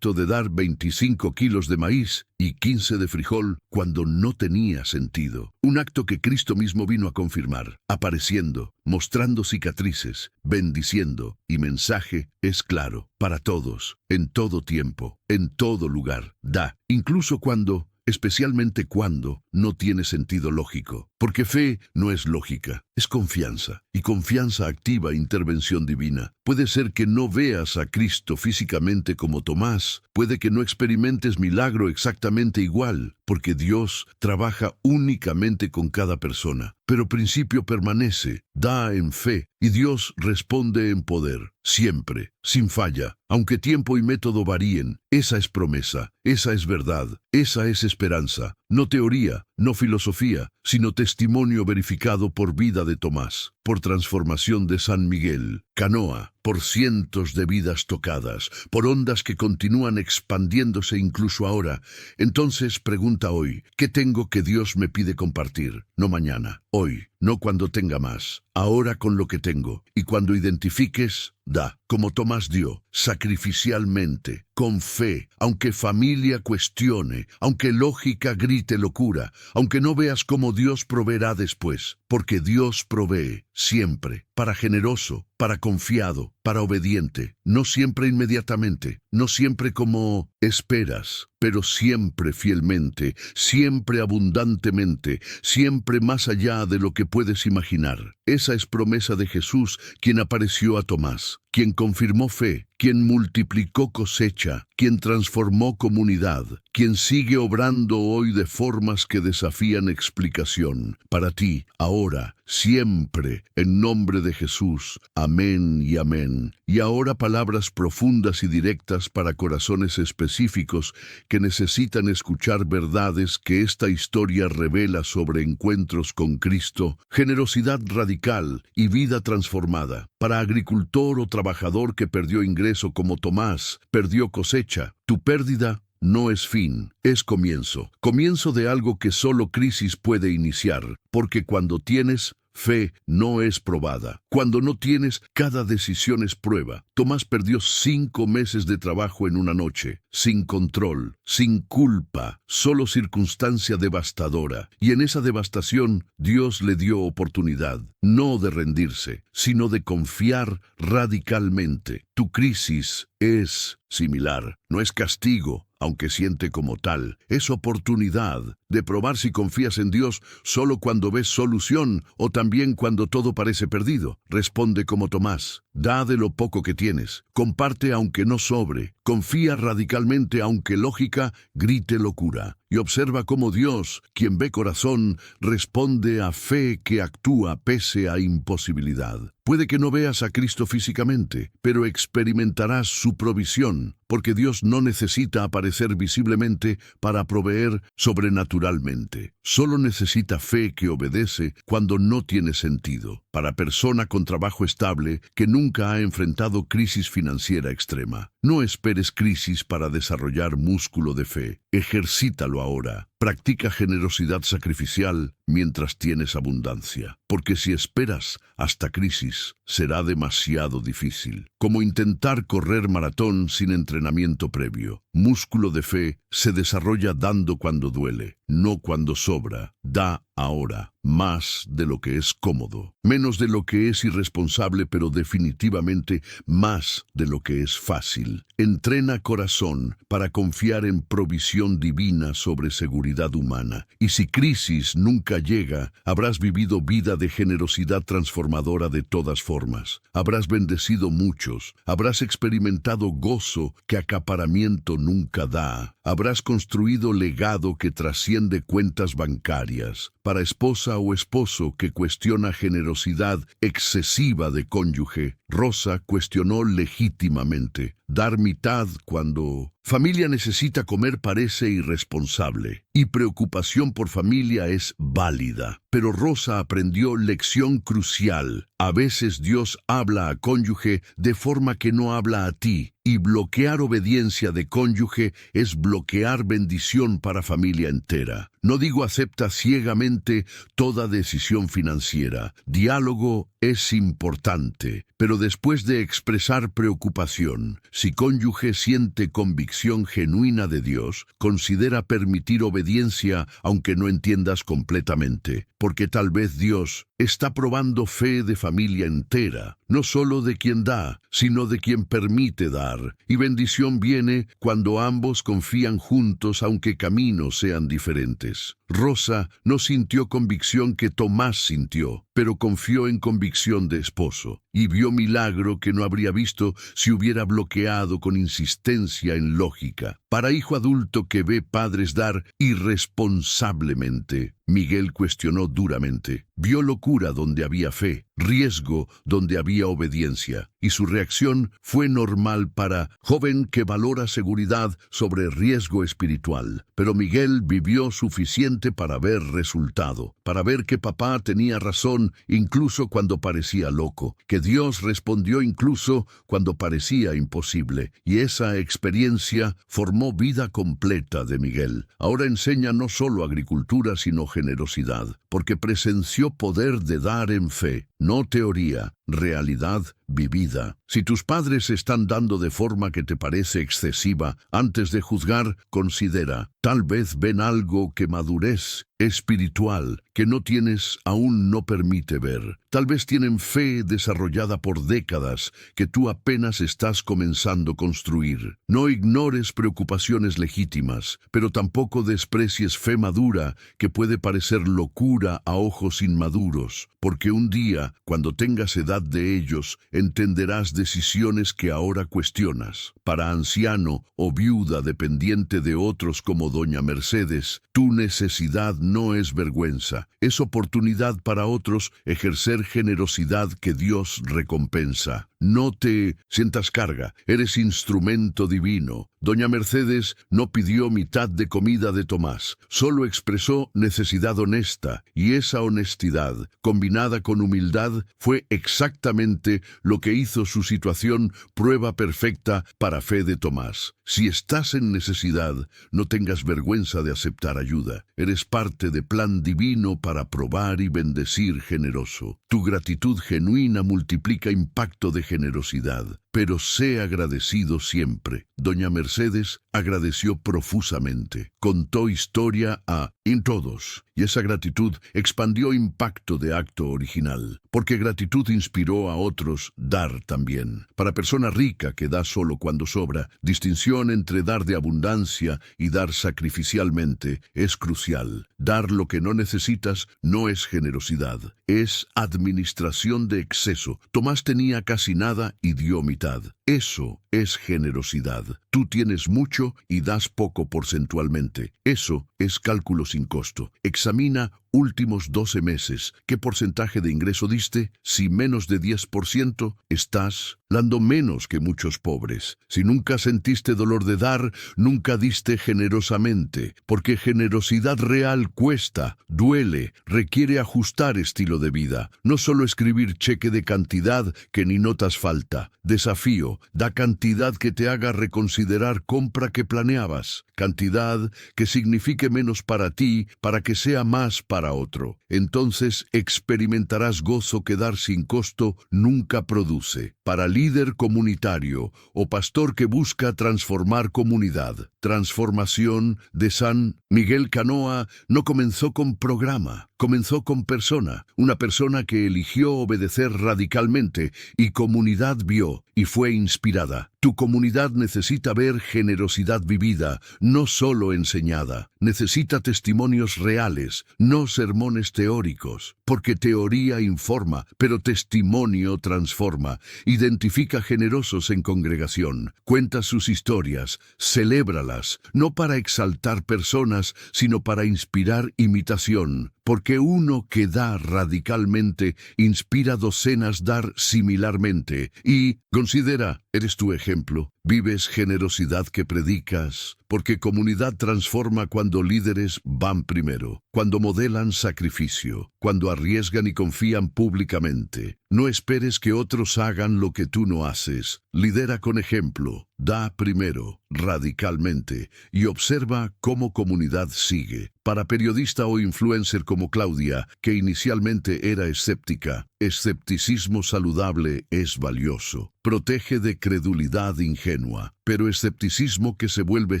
de dar 25 kilos de maíz y 15 de frijol cuando no tenía sentido. Un acto que Cristo mismo vino a confirmar, apareciendo, mostrando cicatrices, bendiciendo, y mensaje es claro, para todos, en todo tiempo, en todo lugar, da, incluso cuando, especialmente cuando, no tiene sentido lógico. Porque fe no es lógica, es confianza. Y confianza activa intervención divina. Puede ser que no veas a Cristo físicamente como Tomás, puede que no experimentes milagro exactamente igual, porque Dios trabaja únicamente con cada persona. Pero principio permanece, da en fe, y Dios responde en poder, siempre, sin falla. Aunque tiempo y método varíen, esa es promesa, esa es verdad, esa es esperanza. No teoría, no filosofía, sino testimonio verificado por vida de Tomás, por transformación de San Miguel, Canoa, por cientos de vidas tocadas, por ondas que continúan expandiéndose incluso ahora. Entonces pregunta hoy, ¿qué tengo que Dios me pide compartir? No mañana, hoy, no cuando tenga más, ahora con lo que tengo. Y cuando identifiques, da, como Tomás dio, sacrificialmente, con fe, aunque familia cuestione, aunque lógica grite locura, aunque no veas cómo Dios proveerá después, porque Dios provee, siempre, para generoso, para confiado, para obediente, no siempre inmediatamente, no siempre como esperas, pero siempre fielmente, siempre abundantemente, siempre más allá de lo que puedes imaginar. Esa es promesa de Jesús, quien apareció a Tomás, quien confirmó fe, quien multiplicó cosecha, quien transformó comunidad, quien sigue obrando hoy de formas que desafían explicación. Para ti, ahora, siempre, en nombre de Jesús. Amén y amén. Y ahora palabras profundas y directas para corazones específicos que necesitan escuchar verdades que esta historia revela sobre encuentros con Cristo, generosidad radical y vida transformada. Para agricultor o trabajador que perdió ingreso como Tomás, perdió cosecha, tu pérdida no es fin, es comienzo. Comienzo de algo que solo crisis puede iniciar, porque cuando tienes fe no es probada. Cuando no tienes, cada decisión es prueba. Tomás perdió 5 meses de trabajo en una noche, sin control, sin culpa, solo circunstancia devastadora. Y en esa devastación, Dios le dio oportunidad, no de rendirse, sino de confiar radicalmente. Tu crisis es similar, no es castigo, aunque siente como tal, es oportunidad de probar si confías en Dios solo cuando ves solución o también cuando todo parece perdido. Responde como Tomás, da de lo poco que tienes, comparte aunque no sobre, confía radicalmente aunque lógica grite locura. Y observa cómo Dios, quien ve corazón, responde a fe que actúa pese a imposibilidad. Puede que no veas a Cristo físicamente, pero experimentarás su provisión, porque Dios no necesita aparecer visiblemente para proveer sobrenaturalmente. Solo necesita fe que obedece cuando no tiene sentido. Para persona con trabajo estable que nunca ha enfrentado crisis financiera extrema, no esperes crisis para desarrollar músculo de fe. Ejercítalo ahora. Practica generosidad sacrificial mientras tienes abundancia, porque si esperas hasta crisis, será demasiado difícil. Como intentar correr maratón sin entrenamiento previo. Músculo de fe se desarrolla dando cuando duele, no cuando sobra. Da ahora, más de lo que es cómodo, menos de lo que es irresponsable, pero definitivamente más de lo que es fácil. Entrena corazón para confiar en provisión divina sobre seguridad humana. Y si crisis nunca llega, habrás vivido vida de generosidad transformadora de todas formas. Habrás bendecido muchos, habrás experimentado gozo que acaparamiento nunca da. Habrás construido legado que trasciende cuentas bancarias. Para esposa o esposo que cuestiona generosidad excesiva de cónyuge, Rosa cuestionó legítimamente dar mitad cuando Familia necesita comer parece irresponsable, y preocupación por familia es válida. Pero Rosa aprendió lección crucial. A veces Dios habla a cónyuge de forma que no habla a ti, y bloquear obediencia de cónyuge es bloquear bendición para familia entera. No digo acepta ciegamente toda decisión financiera. Diálogo es importante, pero después de expresar preocupación, si cónyuge siente convicción genuina de Dios, considera permitir obediencia aunque no entiendas completamente, porque tal vez Dios está probando fe de familia entera, no solo de quien da, sino de quien permite dar. Y bendición viene cuando ambos confían juntos aunque caminos sean diferentes. Rosa no sintió convicción que Tomás sintió, pero confió en convicción de esposo, y vio milagro que no habría visto si hubiera bloqueado con insistencia en lógica. Para hijo adulto que ve padres dar irresponsablemente, Miguel cuestionó duramente. Vio locura donde había fe, riesgo donde había obediencia, y su reacción fue normal para joven que valora seguridad sobre riesgo espiritual. Pero Miguel vivió suficiente para ver resultado, para ver que papá tenía razón incluso cuando parecía loco, que Dios respondió incluso cuando parecía imposible, y esa experiencia formó vida completa de Miguel. Ahora enseña no solo agricultura sino generosidad, porque presenció poder de dar en fe, no teoría, realidad vivida. Si tus padres están dando de forma que te parece excesiva, antes de juzgar, considera, tal vez ven algo que madurez espiritual que no tienes aún no permite ver. Tal vez tienen fe desarrollada por décadas que tú apenas estás comenzando a construir. No ignores preocupaciones legítimas, pero tampoco desprecies fe madura que puede parecer locura a ojos inmaduros, porque un día, cuando tengas edad de ellos, entenderás decisiones que ahora cuestionas. Para anciano o viuda dependiente de otros como doña Mercedes, tu necesidad no es vergüenza, es oportunidad para otros ejercer generosidad que Dios recompensa. No te sientas carga, eres instrumento divino. Doña Mercedes no pidió mitad de comida de Tomás, solo expresó necesidad honesta, y esa honestidad, combinada con humildad, fue exactamente lo que hizo su situación prueba perfecta para fe de Tomás. Si estás en necesidad, no tengas vergüenza de aceptar ayuda. Eres parte de plan divino para probar y bendecir generoso. Tu gratitud genuina multiplica impacto de generosidad, pero sé agradecido siempre. Doña Mercedes agradeció profusamente. Contó historia en todos, y esa gratitud expandió impacto de acto original, porque gratitud inspiró a otros dar también. Para persona rica que da solo cuando sobra, distinción entre dar de abundancia y dar sacrificialmente es crucial. Dar lo que no necesitas no es generosidad, es administración de exceso. Tomás tenía casi nada y dio mitad. Eso es generosidad. Tú tienes mucho y das poco porcentualmente. Eso es cálculo sin costo. Examina últimos 12 meses. ¿Qué porcentaje de ingreso diste? Si menos de 10%, estás dando menos que muchos pobres. Si nunca sentiste dolor de dar, nunca diste generosamente, porque generosidad real cuesta, duele, requiere ajustar estilo de vida. No solo escribir cheque de cantidad que ni notas falta. Desafío, da cantidad que te haga reconsiderar compra que planeabas. Cantidad que signifique menos para ti, para que sea más para otro. Entonces experimentarás gozo que dar sin costo nunca produce. Para líder comunitario o pastor que busca transformar comunidad. Transformación de San Miguel Canoa no comenzó con programa, comenzó con persona. Una persona que eligió obedecer radicalmente y comunidad vio y fue inspirada. Tu comunidad necesita ver generosidad vivida, no solo enseñada. Necesita testimonios reales, no sermones teóricos, porque teoría informa, pero testimonio transforma. Identifica generosos en congregación, cuenta sus historias, celébralas, no para exaltar personas, sino para inspirar imitación. Porque uno que da radicalmente inspira docenas dar similarmente. Y considera, ¿eres tu ejemplo? Vives generosidad que predicas, porque comunidad transforma cuando líderes van primero, cuando modelan sacrificio, cuando arriesgan y confían públicamente. No esperes que otros hagan lo que tú no haces. Lidera con ejemplo, da primero, radicalmente, y observa cómo comunidad sigue. Para periodista o influencer como Claudia, que inicialmente era escéptica, escepticismo saludable es valioso. Protege de credulidad ingenua, pero escepticismo que se vuelve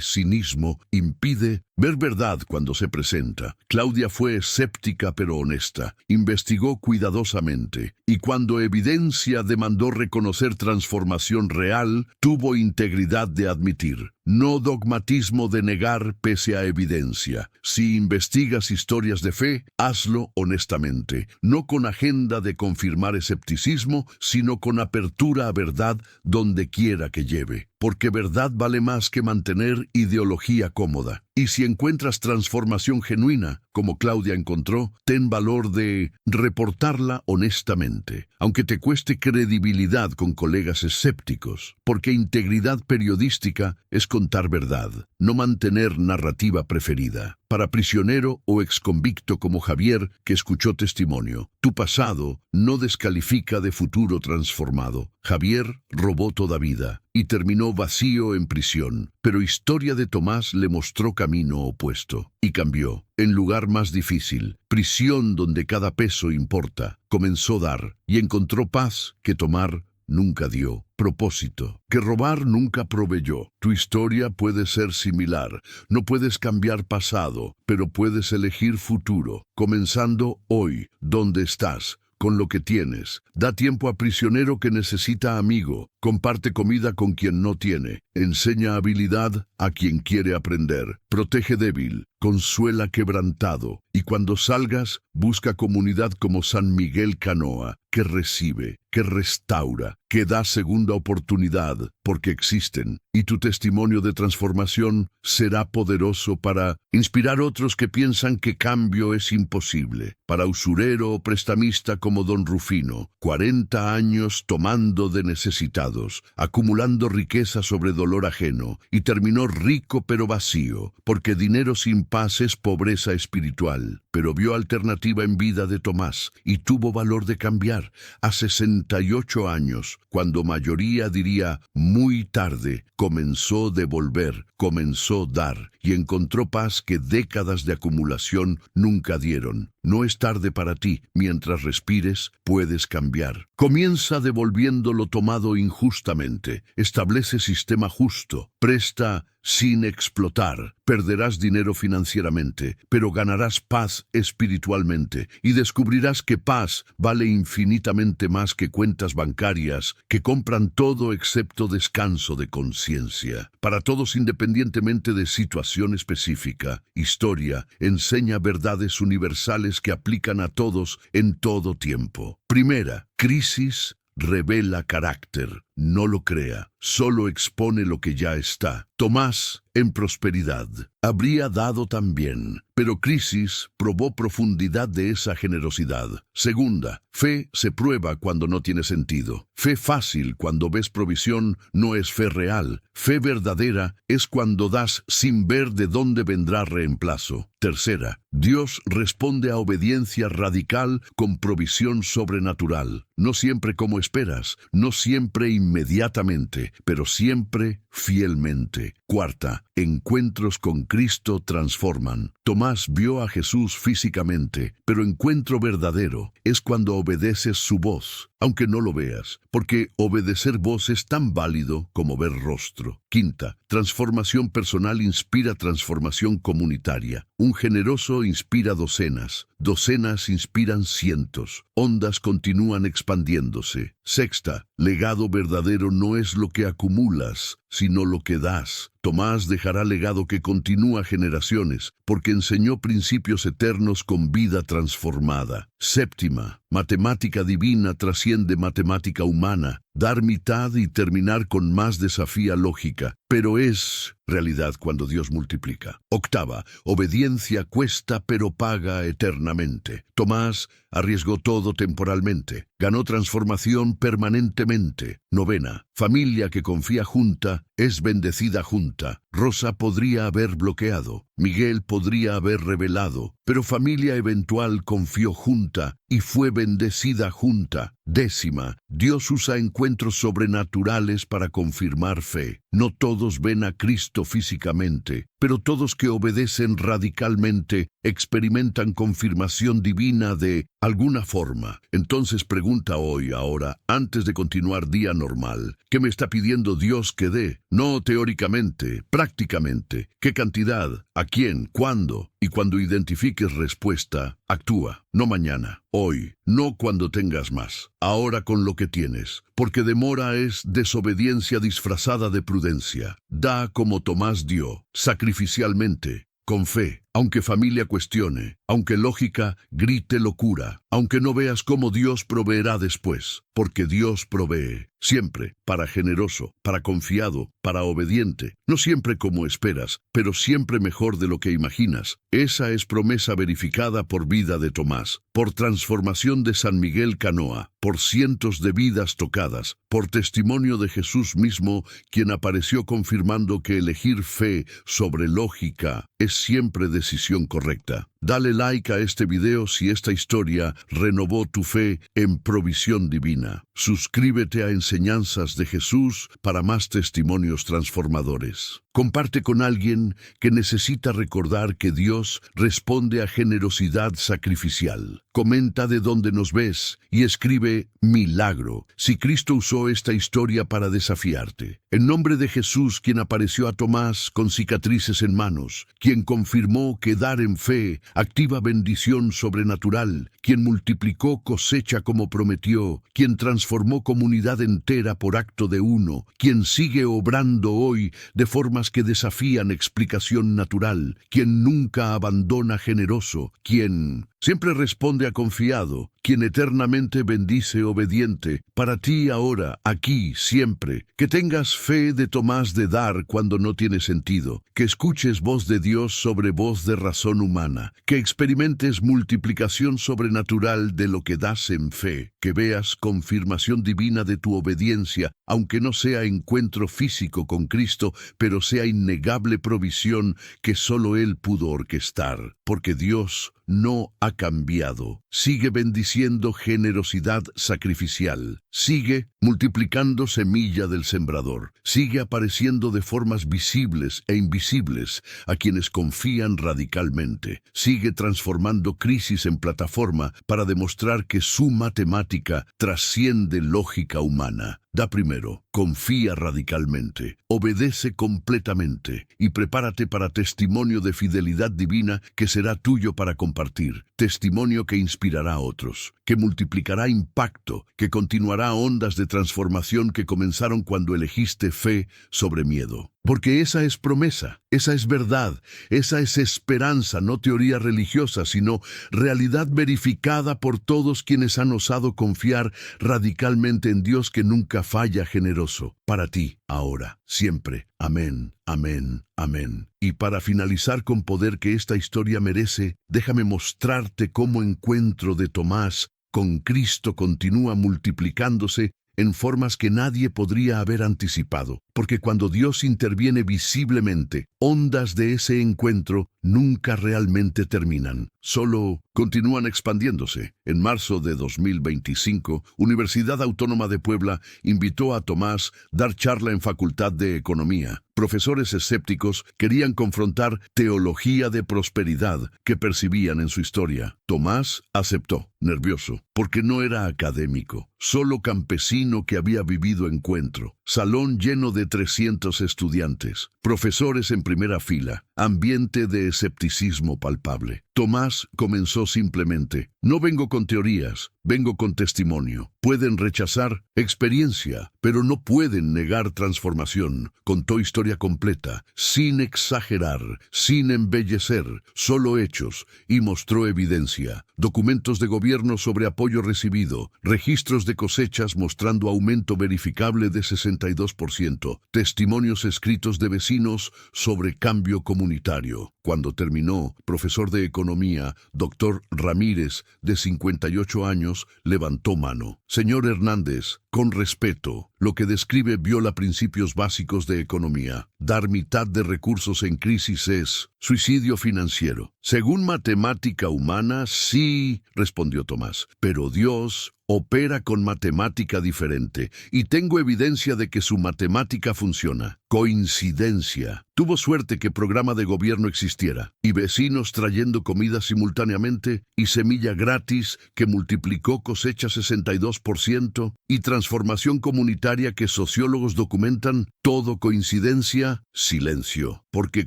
cinismo impide ver verdad cuando se presenta. Claudia fue escéptica pero honesta, investigó cuidadosamente, y cuando evidencia demandó reconocer transformación real, tuvo integridad de admitir. No dogmatismo de negar pese a evidencia. Si investigas historias de fe, hazlo honestamente, no con agenda de confirmar escepticismo, sino con apertura a verdad donde quiera que lleve. Porque verdad vale más que mantener ideología cómoda. Y si encuentras transformación genuina, como Claudia encontró, ten valor de reportarla honestamente, aunque te cueste credibilidad con colegas escépticos, porque integridad periodística es contar verdad, no mantener narrativa preferida. Para prisionero o exconvicto como Javier, que escuchó testimonio, tu pasado no descalifica de futuro transformado. Javier robó toda vida y terminó vacío en prisión, pero historia de Tomás le mostró camino opuesto y cambió. En lugar más difícil, prisión donde cada peso importa, comenzó a dar y encontró paz que tomar nunca dio, propósito que robar nunca proveyó. Tu historia puede ser similar. No puedes cambiar pasado, pero puedes elegir futuro, comenzando hoy, donde estás, con lo que tienes. Da tiempo a prisionero que necesita amigo. Comparte comida con quien no tiene. Enseña habilidad a quien quiere aprender. Protege débil. Consuela quebrantado. Y cuando salgas, busca comunidad como San Miguel Canoa, que recibe, que restaura, que da segunda oportunidad, porque existen. Y tu testimonio de transformación será poderoso para inspirar a otros que piensan que cambio es imposible. Para usurero o prestamista como don Rufino, 40 años tomando de necesitados, acumulando riqueza sobre dolor ajeno, y terminó rico pero vacío, porque dinero sin paz es pobreza espiritual. Pero vio alternativa en vida de Tomás, y tuvo valor de cambiar. A 68 años, cuando mayoría diría muy tarde, comenzó a devolver, comenzó a dar, y encontró paz que décadas de acumulación nunca dieron. No es tarde para ti. Mientras respires, puedes cambiar. Comienza devolviendo lo tomado injustamente. Establece sistema justo. Presta sin explotar. Perderás dinero financieramente, pero ganarás paz espiritualmente. Y descubrirás que paz vale infinitamente más que cuentas bancarias que compran todo excepto descanso de conciencia. Para todos, independientemente de situación específica, historia enseña verdades universales que aplican a todos en todo tiempo. Primera, crisis revela carácter. No lo crea, solo expone lo que ya está. Tomás, en prosperidad, habría dado también, pero crisis probó profundidad de esa generosidad. Segunda, fe se prueba cuando no tiene sentido. Fe fácil cuando ves provisión no es fe real. Fe verdadera es cuando das sin ver de dónde vendrá reemplazo. Tercera, Dios responde a obediencia radical con provisión sobrenatural. No siempre como esperas, no siempre inmediatamente, pero siempre fielmente. Cuarta, encuentros con Cristo transforman. Tomás vio a Jesús físicamente, pero encuentro verdadero es cuando obedeces su voz, aunque no lo veas, porque obedecer voz es tan válido como ver rostro. Quinta, transformación personal inspira transformación comunitaria. Un generoso inspira docenas, docenas inspiran cientos, ondas continúan expandiéndose. Sexta, legado verdadero no es lo que acumulas, sino lo que das. Tomás dejará legado que continúa generaciones, porque enseñó principios eternos con vida transformada. Séptima, matemática divina trasciende matemática humana. Dar mitad y terminar con más desafía lógica, pero es realidad cuando Dios multiplica. Octava, obediencia cuesta pero paga eternamente. Tomás arriesgó todo temporalmente, ganó transformación permanentemente. Novena, familia que confía junta es bendecida junta. Rosa podría haber bloqueado, Miguel podría haber revelado, pero familia eventual confió junta y fue bendecida junta. Décima, Dios usa encuentros sobrenaturales para confirmar fe. No todos ven a Cristo físicamente, pero todos que obedecen radicalmente experimentan confirmación divina de alguna forma. Entonces pregunta hoy, ahora, antes de continuar día normal, ¿qué me está pidiendo Dios que dé? No teóricamente, prácticamente. ¿Qué cantidad? ¿A quién? ¿Cuándo? Y cuando identifiques respuesta, actúa. No mañana, hoy, no cuando tengas más. Ahora con lo que tienes, porque demora es desobediencia disfrazada de prudencia. Da como Tomás dio, sacrificialmente, con fe, aunque familia cuestione, aunque lógica grite locura, aunque no veas cómo Dios proveerá después, porque Dios provee, siempre, para generoso, para confiado, para obediente, no siempre como esperas, pero siempre mejor de lo que imaginas. Esa es promesa verificada por vida de Tomás, por transformación de San Miguel Canoa, por cientos de vidas tocadas, por testimonio de Jesús mismo, quien apareció confirmando que elegir fe sobre lógica es siempre decisión correcta. Dale like a este video si esta historia renovó tu fe en provisión divina. Suscríbete a Enseñanzas de Jesús para más testimonios transformadores. Comparte con alguien que necesita recordar que Dios responde a generosidad sacrificial. Comenta de dónde nos ves y escribe milagro si Cristo usó esta historia para desafiarte. En nombre de Jesús, quien apareció a Tomás con cicatrices en manos, quien confirmó que dar en fe activa bendición sobrenatural, quien multiplicó cosecha como prometió, quien transformó comunidad entera por acto de uno, quien sigue obrando hoy de formas que desafían explicación natural, quien nunca abandona generoso, quien siempre responde a confiado, quien eternamente bendice obediente, para ti ahora, aquí, siempre. Que tengas fe de Tomás de dar cuando no tiene sentido, que escuches voz de Dios sobre voz de razón humana, que experimentes multiplicación sobrenatural de lo que das en fe, que veas confirmación divina de tu obediencia, aunque no sea encuentro físico con Cristo, pero sea innegable provisión que solo Él pudo orquestar, porque Dios no ha cambiado. Sigue bendiciendo generosidad sacrificial. Sigue multiplicando semilla del sembrador. Sigue apareciendo de formas visibles e invisibles a quienes confían radicalmente. Sigue transformando crisis en plataforma para demostrar que su matemática trasciende lógica humana. Da primero, confía radicalmente, obedece completamente y prepárate para testimonio de fidelidad divina que será tuyo para compartir, testimonio que inspirará a otros, que multiplicará impacto, que continuará ondas de transformación que comenzaron cuando elegiste fe sobre miedo. Porque esa es promesa, esa es verdad, esa es esperanza, no teoría religiosa, sino realidad verificada por todos quienes han osado confiar radicalmente en Dios que nunca falla generoso. Para ti, ahora, siempre. Amén, amén, amén. Y para finalizar con poder que esta historia merece, déjame mostrarte cómo encuentro de Tomás con Cristo continúa multiplicándose en formas que nadie podría haber anticipado, porque cuando Dios interviene visiblemente, ondas de ese encuentro nunca realmente terminan, solo continúan expandiéndose. En marzo de 2025, Universidad Autónoma de Puebla invitó a Tomás a dar charla en Facultad de Economía. Profesores escépticos querían confrontar teología de prosperidad que percibían en su historia. Tomás aceptó, nervioso, porque no era académico, solo campesino que había vivido encuentro. Salón lleno de 300 estudiantes, profesores en primera fila, ambiente de escepticismo palpable. Tomás comenzó simplemente: no vengo con teorías, vengo con testimonio. Pueden rechazar experiencia, pero no pueden negar transformación. Contó historia completa, sin exagerar, sin embellecer, solo hechos, y mostró evidencia. Documentos de gobierno sobre apoyo recibido, registros de cosechas mostrando aumento verificable de 62%, testimonios escritos de vecinos sobre cambio comunitario. Cuando terminó, profesor de economía, doctor Ramírez, de 58 años, levantó mano. Señor Hernández, con respeto, lo que describe viola principios básicos de economía. Dar mitad de recursos en crisis es suicidio financiero. Según matemática humana, sí, respondió Tomás, pero Dios opera con matemática diferente y tengo evidencia de que su matemática funciona. Coincidencia. Tuvo suerte que programa de gobierno existiera y vecinos trayendo comida simultáneamente y semilla gratis que multiplicó cosecha 62% y transformación comunitaria que sociólogos documentan. Todo coincidencia, silencio. Porque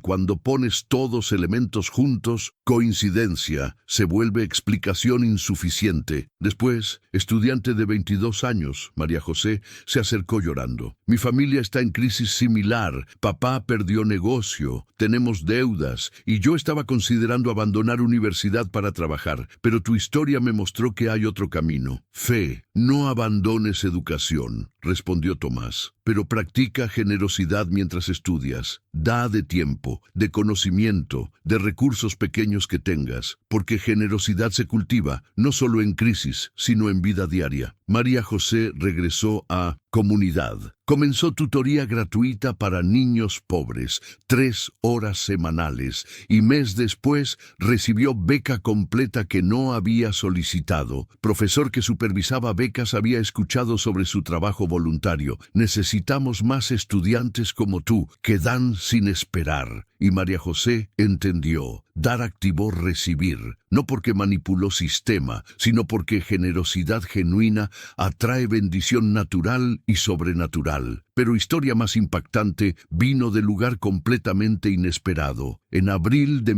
cuando pones todos elementos juntos, coincidencia se vuelve explicación insuficiente. Después, estudiante de 22 años, María José, se acercó llorando. Mi familia está en crisis similar. Papá perdió negocio, tenemos deudas y yo estaba considerando abandonar universidad para trabajar, pero tu historia me mostró que hay otro camino. Fe, no abandones educación, respondió Tomás, pero practica generosidad mientras estudias. Da de tiempo, de conocimiento, de recursos pequeños que tengas, porque generosidad se cultiva no solo en crisis, sino en vida diaria. María José regresó a comunidad. Comenzó tutoría gratuita para niños pobres, 3 horas semanales, y mes después recibió beca completa que no había solicitado. Profesor que supervisaba becas había escuchado sobre su trabajo voluntario. Necesitamos más estudiantes como tú, que dan sin esperar. Y María José entendió. Dar activó recibir, no porque manipuló sistema, sino porque generosidad genuina atrae bendición natural y sobrenatural. Pero historia más impactante vino de lugar completamente inesperado. En abril de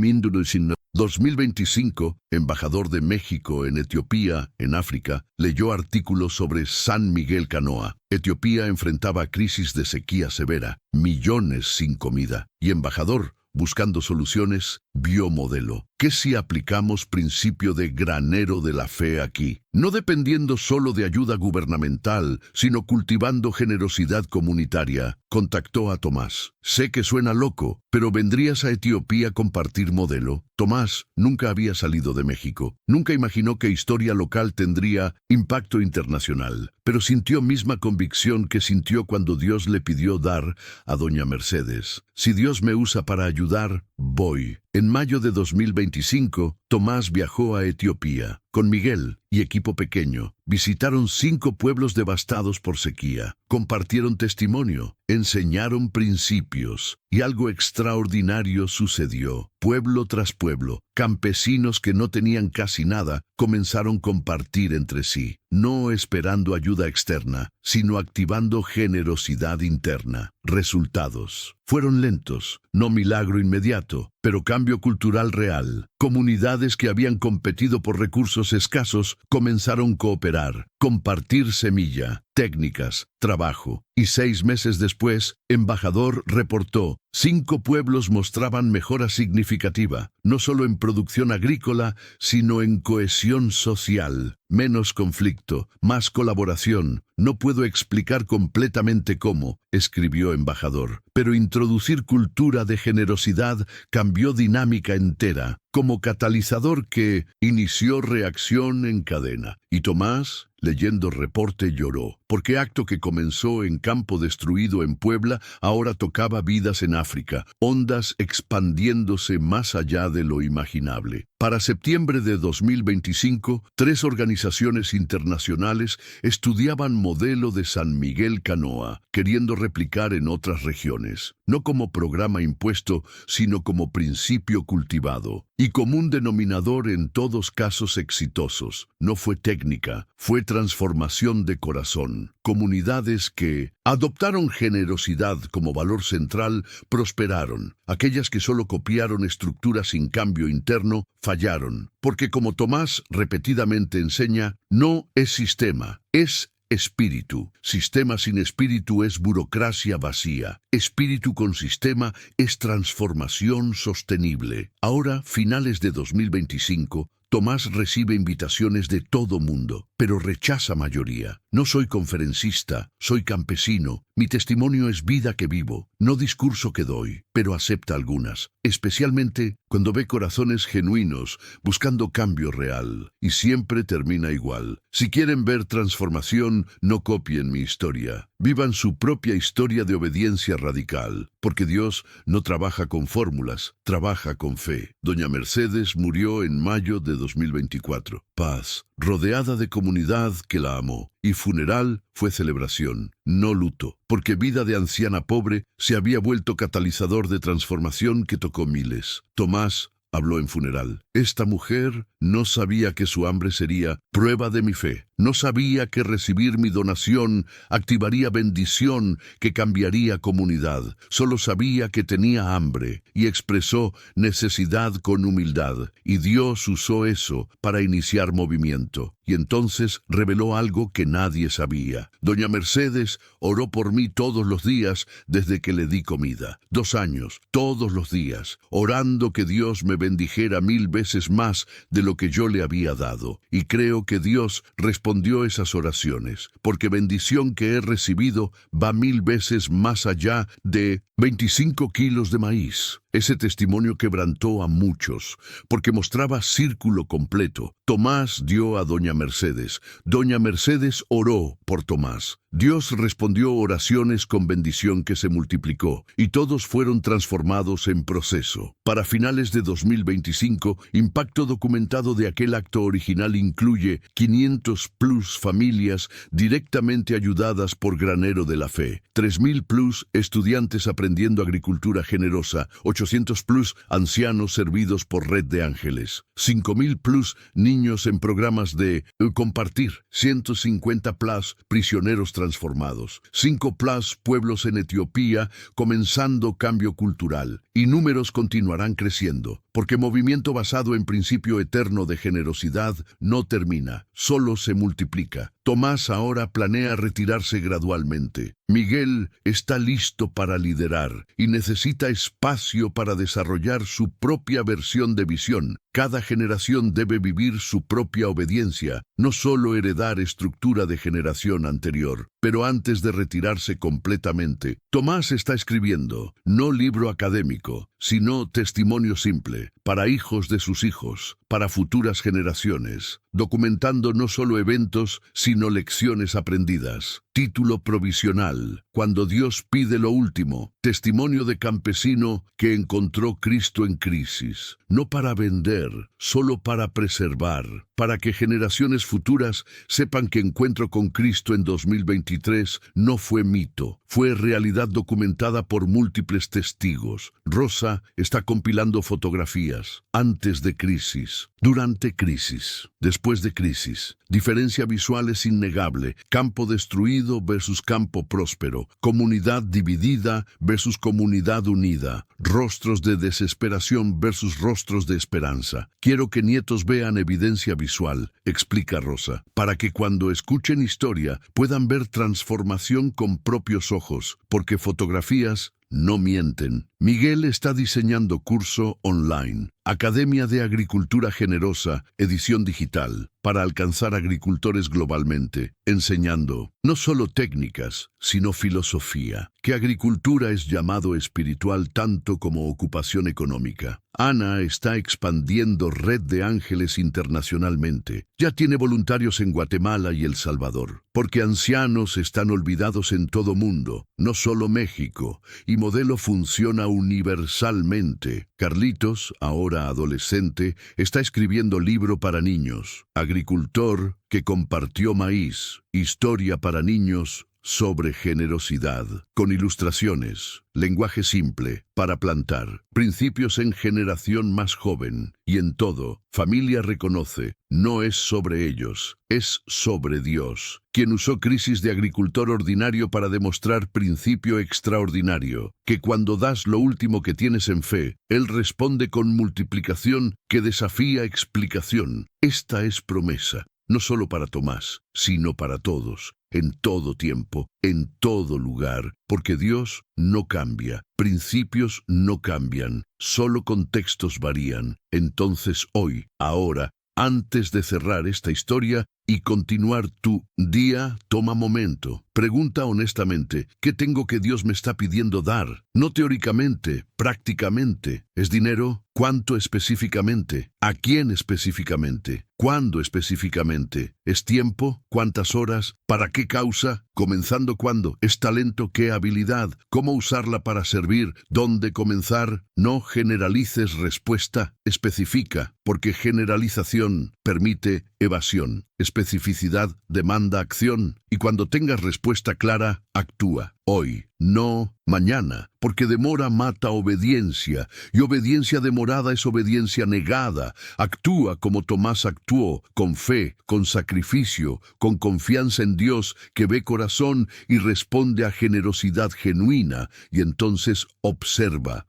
2025, embajador de México en Etiopía, en África, leyó artículos sobre San Miguel Canoa. Etiopía enfrentaba crisis de sequía severa, millones sin comida, y embajador, buscando soluciones, vio modelo. ¿Qué si aplicamos principio de granero de la fe aquí? No dependiendo solo de ayuda gubernamental, sino cultivando generosidad comunitaria. Contactó a Tomás. Sé que suena loco, pero ¿vendrías a Etiopía a compartir modelo? Tomás nunca había salido de México. Nunca imaginó que historia local tendría impacto internacional, pero sintió misma convicción que sintió cuando Dios le pidió dar a doña Mercedes. Si Dios me usa para ayudar, voy. En mayo de 2025, Tomás viajó a Etiopía. Con Miguel y equipo pequeño, visitaron 5 pueblos devastados por sequía. Compartieron testimonio, enseñaron principios, y algo extraordinario sucedió. Pueblo tras pueblo, campesinos que no tenían casi nada, comenzaron a compartir entre sí, no esperando ayuda externa, sino activando generosidad interna. Resultados. Fueron lentos, no milagro inmediato, pero cambio cultural real. Comunidades que habían competido por recursos escasos comenzaron a cooperar, compartir semilla, técnicas, trabajo. Y 6 meses después, embajador reportó, 5 pueblos mostraban mejora significativa, no solo en producción agrícola, sino en cohesión social. Menos conflicto, más colaboración. No puedo explicar completamente cómo, escribió embajador, pero introducir cultura de generosidad cambió dinámica entera, como catalizador que inició reacción en cadena. Y Tomás, leyendo reporte, lloró, porque acto que comenzó en campo destruido en Puebla, ahora tocaba vidas en África, ondas expandiéndose más allá de lo imaginable. Para septiembre de 2025, 3 organizaciones internacionales estudiaban modelo de San Miguel Canoa, queriendo replicar en otras regiones, no como programa impuesto, sino como principio cultivado. Y común denominador en todos casos exitosos, no fue técnica, fue transformación de corazón. Comunidades que adoptaron generosidad como valor central prosperaron. Aquellas que solo copiaron estructuras sin cambio interno fallaron, porque como Tomás repetidamente enseña, no es sistema, es espíritu. Sistema sin espíritu es burocracia vacía. Espíritu con sistema es transformación sostenible. Ahora, finales de 2025, Tomás recibe invitaciones de todo mundo, pero rechaza mayoría. No soy conferencista, soy campesino. Mi testimonio es vida que vivo, no discurso que doy, pero acepta algunas, especialmente cuando ve corazones genuinos buscando cambio real. Y siempre termina igual. Si quieren ver transformación, no copien mi historia. Vivan su propia historia de obediencia radical, porque Dios no trabaja con fórmulas, trabaja con fe. Doña Mercedes murió en mayo de 2024. Paz, rodeada de comunidad que la amó. Y funeral fue celebración, no luto, porque vida de anciana pobre se había vuelto catalizador de transformación que tocó miles. Tomás habló en funeral. Esta mujer no sabía que su hambre sería prueba de mi fe. No sabía que recibir mi donación activaría bendición que cambiaría comunidad. Solo sabía que tenía hambre y expresó necesidad con humildad. Y Dios usó eso para iniciar movimiento. Y entonces reveló algo que nadie sabía. Doña Mercedes oró por mí todos los días desde que le di comida. 2 años, todos los días, orando que Dios me bendijera 1000 veces más de lo que yo le había dado. Y creo que Dios respondió esas oraciones, porque bendición que he recibido va 1000 veces más allá de 25 kilos de maíz. Ese testimonio quebrantó a muchos, porque mostraba círculo completo. Tomás dio a Doña Mercedes. Doña Mercedes oró por Tomás. Dios respondió oraciones con bendición que se multiplicó, y todos fueron transformados en proceso. Para finales de 2025, impacto documentado de aquel acto original incluye 500+ familias directamente ayudadas por Granero de la Fe, 3000+ estudiantes aprendiendo agricultura generosa, 800+ ancianos servidos por Red de Ángeles, 5000+ niños en programas de compartir, 150+ prisioneros transformados, 5+ pueblos en Etiopía comenzando cambio cultural, y números continuarán creciendo, porque movimiento basado en principio eterno de generosidad no termina, solo se multiplica. Tomás ahora planea retirarse gradualmente. Miguel está listo para liderar y necesita espacio para desarrollar su propia versión de visión. Cada generación debe vivir su propia obediencia, no solo heredar estructura de generación anterior. Pero antes de retirarse completamente, Tomás está escribiendo, no libro académico, sino testimonio simple, para hijos de sus hijos, para futuras generaciones, documentando no solo eventos, sino lecciones aprendidas. Título provisional, cuando Dios pide lo último, testimonio de campesino que encontró Cristo en crisis, no para vender, solo para preservar, para que generaciones futuras sepan que encuentro con Cristo en 2023 no fue mito, fue realidad documentada por múltiples testigos. Rosa está compilando fotografías, antes de crisis, durante crisis, después de crisis. Diferencia visual es innegable, campo destruido versus campo próspero, comunidad dividida versus comunidad unida, rostros de desesperación versus rostros de esperanza. Quiero que nietos vean evidencia visual, explica Rosa, para que cuando escuchen historia puedan ver transformación con propios ojos, porque fotografías no mienten. Miguel está diseñando curso online, Academia de Agricultura Generosa, edición digital, para alcanzar agricultores globalmente, enseñando no solo técnicas, sino filosofía, que agricultura es llamado espiritual tanto como ocupación económica. Ana está expandiendo Red de Ángeles internacionalmente. Ya tiene voluntarios en Guatemala y El Salvador, porque ancianos están olvidados en todo mundo, no solo México, y modelo funciona universalmente. Carlitos, ahora adolescente, está escribiendo libro para niños. Agricultor que compartió maíz. Historia para niños sobre generosidad, con ilustraciones, lenguaje simple, para plantar, principios en generación más joven, y en todo, familia reconoce, no es sobre ellos, es sobre Dios, quien usó crisis de agricultor ordinario para demostrar principio extraordinario, que cuando das lo último que tienes en fe, Él responde con multiplicación que desafía explicación. Esta es promesa, no solo para Tomás, sino para todos, en todo tiempo, en todo lugar, porque Dios no cambia, principios no cambian, solo contextos varían. Entonces hoy, ahora, antes de cerrar esta historia y continuar tu día, toma momento. Pregunta honestamente, ¿qué tengo que Dios me está pidiendo dar? No teóricamente, prácticamente. ¿Es dinero? ¿Cuánto específicamente? ¿A quién específicamente? ¿Cuándo específicamente? ¿Es tiempo? ¿Cuántas horas? ¿Para qué causa? ¿Comenzando cuándo? ¿Es talento? ¿Qué habilidad? ¿Cómo usarla para servir? ¿Dónde comenzar? No generalices respuesta, especifica, porque generalización permite evasión. Especificidad demanda acción, y cuando tengas respuesta clara, actúa. Hoy, no mañana, porque demora mata obediencia, y obediencia demorada es obediencia negada. Actúa como Tomás actuó, con fe, con sacrificio, con confianza en Dios, que ve corazón y responde a generosidad genuina, y entonces observa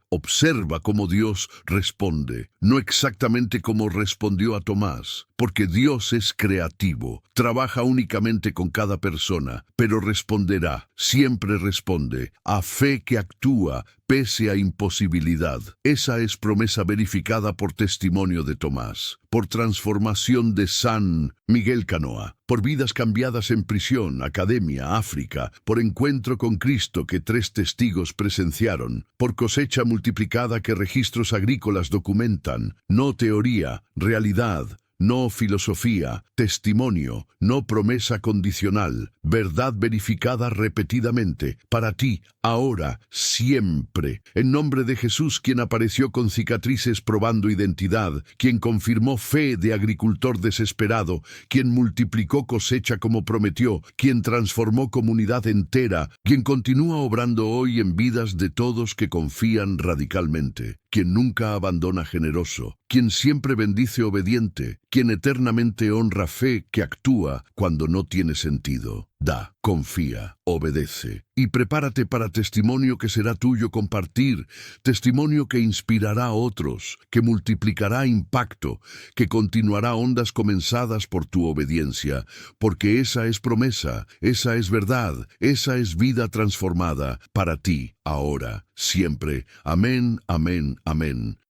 cómo Dios responde, no exactamente como respondió a Tomás, porque Dios es creativo, trabaja únicamente con cada persona, pero responderá, siempre responde, a fe que actúa, pese a imposibilidad. Esa es promesa verificada por testimonio de Tomás, por transformación de San Miguel Canoa, por vidas cambiadas en prisión, academia, África, por encuentro con Cristo que 3 testigos presenciaron, por cosecha multiplicada que registros agrícolas documentan, no teoría, realidad. No filosofía, testimonio, no promesa condicional, verdad verificada repetidamente, para ti, ahora, siempre. En nombre de Jesús, quien apareció con cicatrices probando identidad, quien confirmó fe de agricultor desesperado, quien multiplicó cosecha como prometió, quien transformó comunidad entera, quien continúa obrando hoy en vidas de todos que confían radicalmente, quien nunca abandona generoso, quien siempre bendice obediente, quien eternamente honra fe que actúa cuando no tiene sentido. Da, confía, obedece y prepárate para testimonio que será tuyo compartir, testimonio que inspirará a otros, que multiplicará impacto, que continuará ondas comenzadas por tu obediencia, porque esa es promesa, esa es verdad, esa es vida transformada para ti, ahora, siempre. Amén, amén, amén.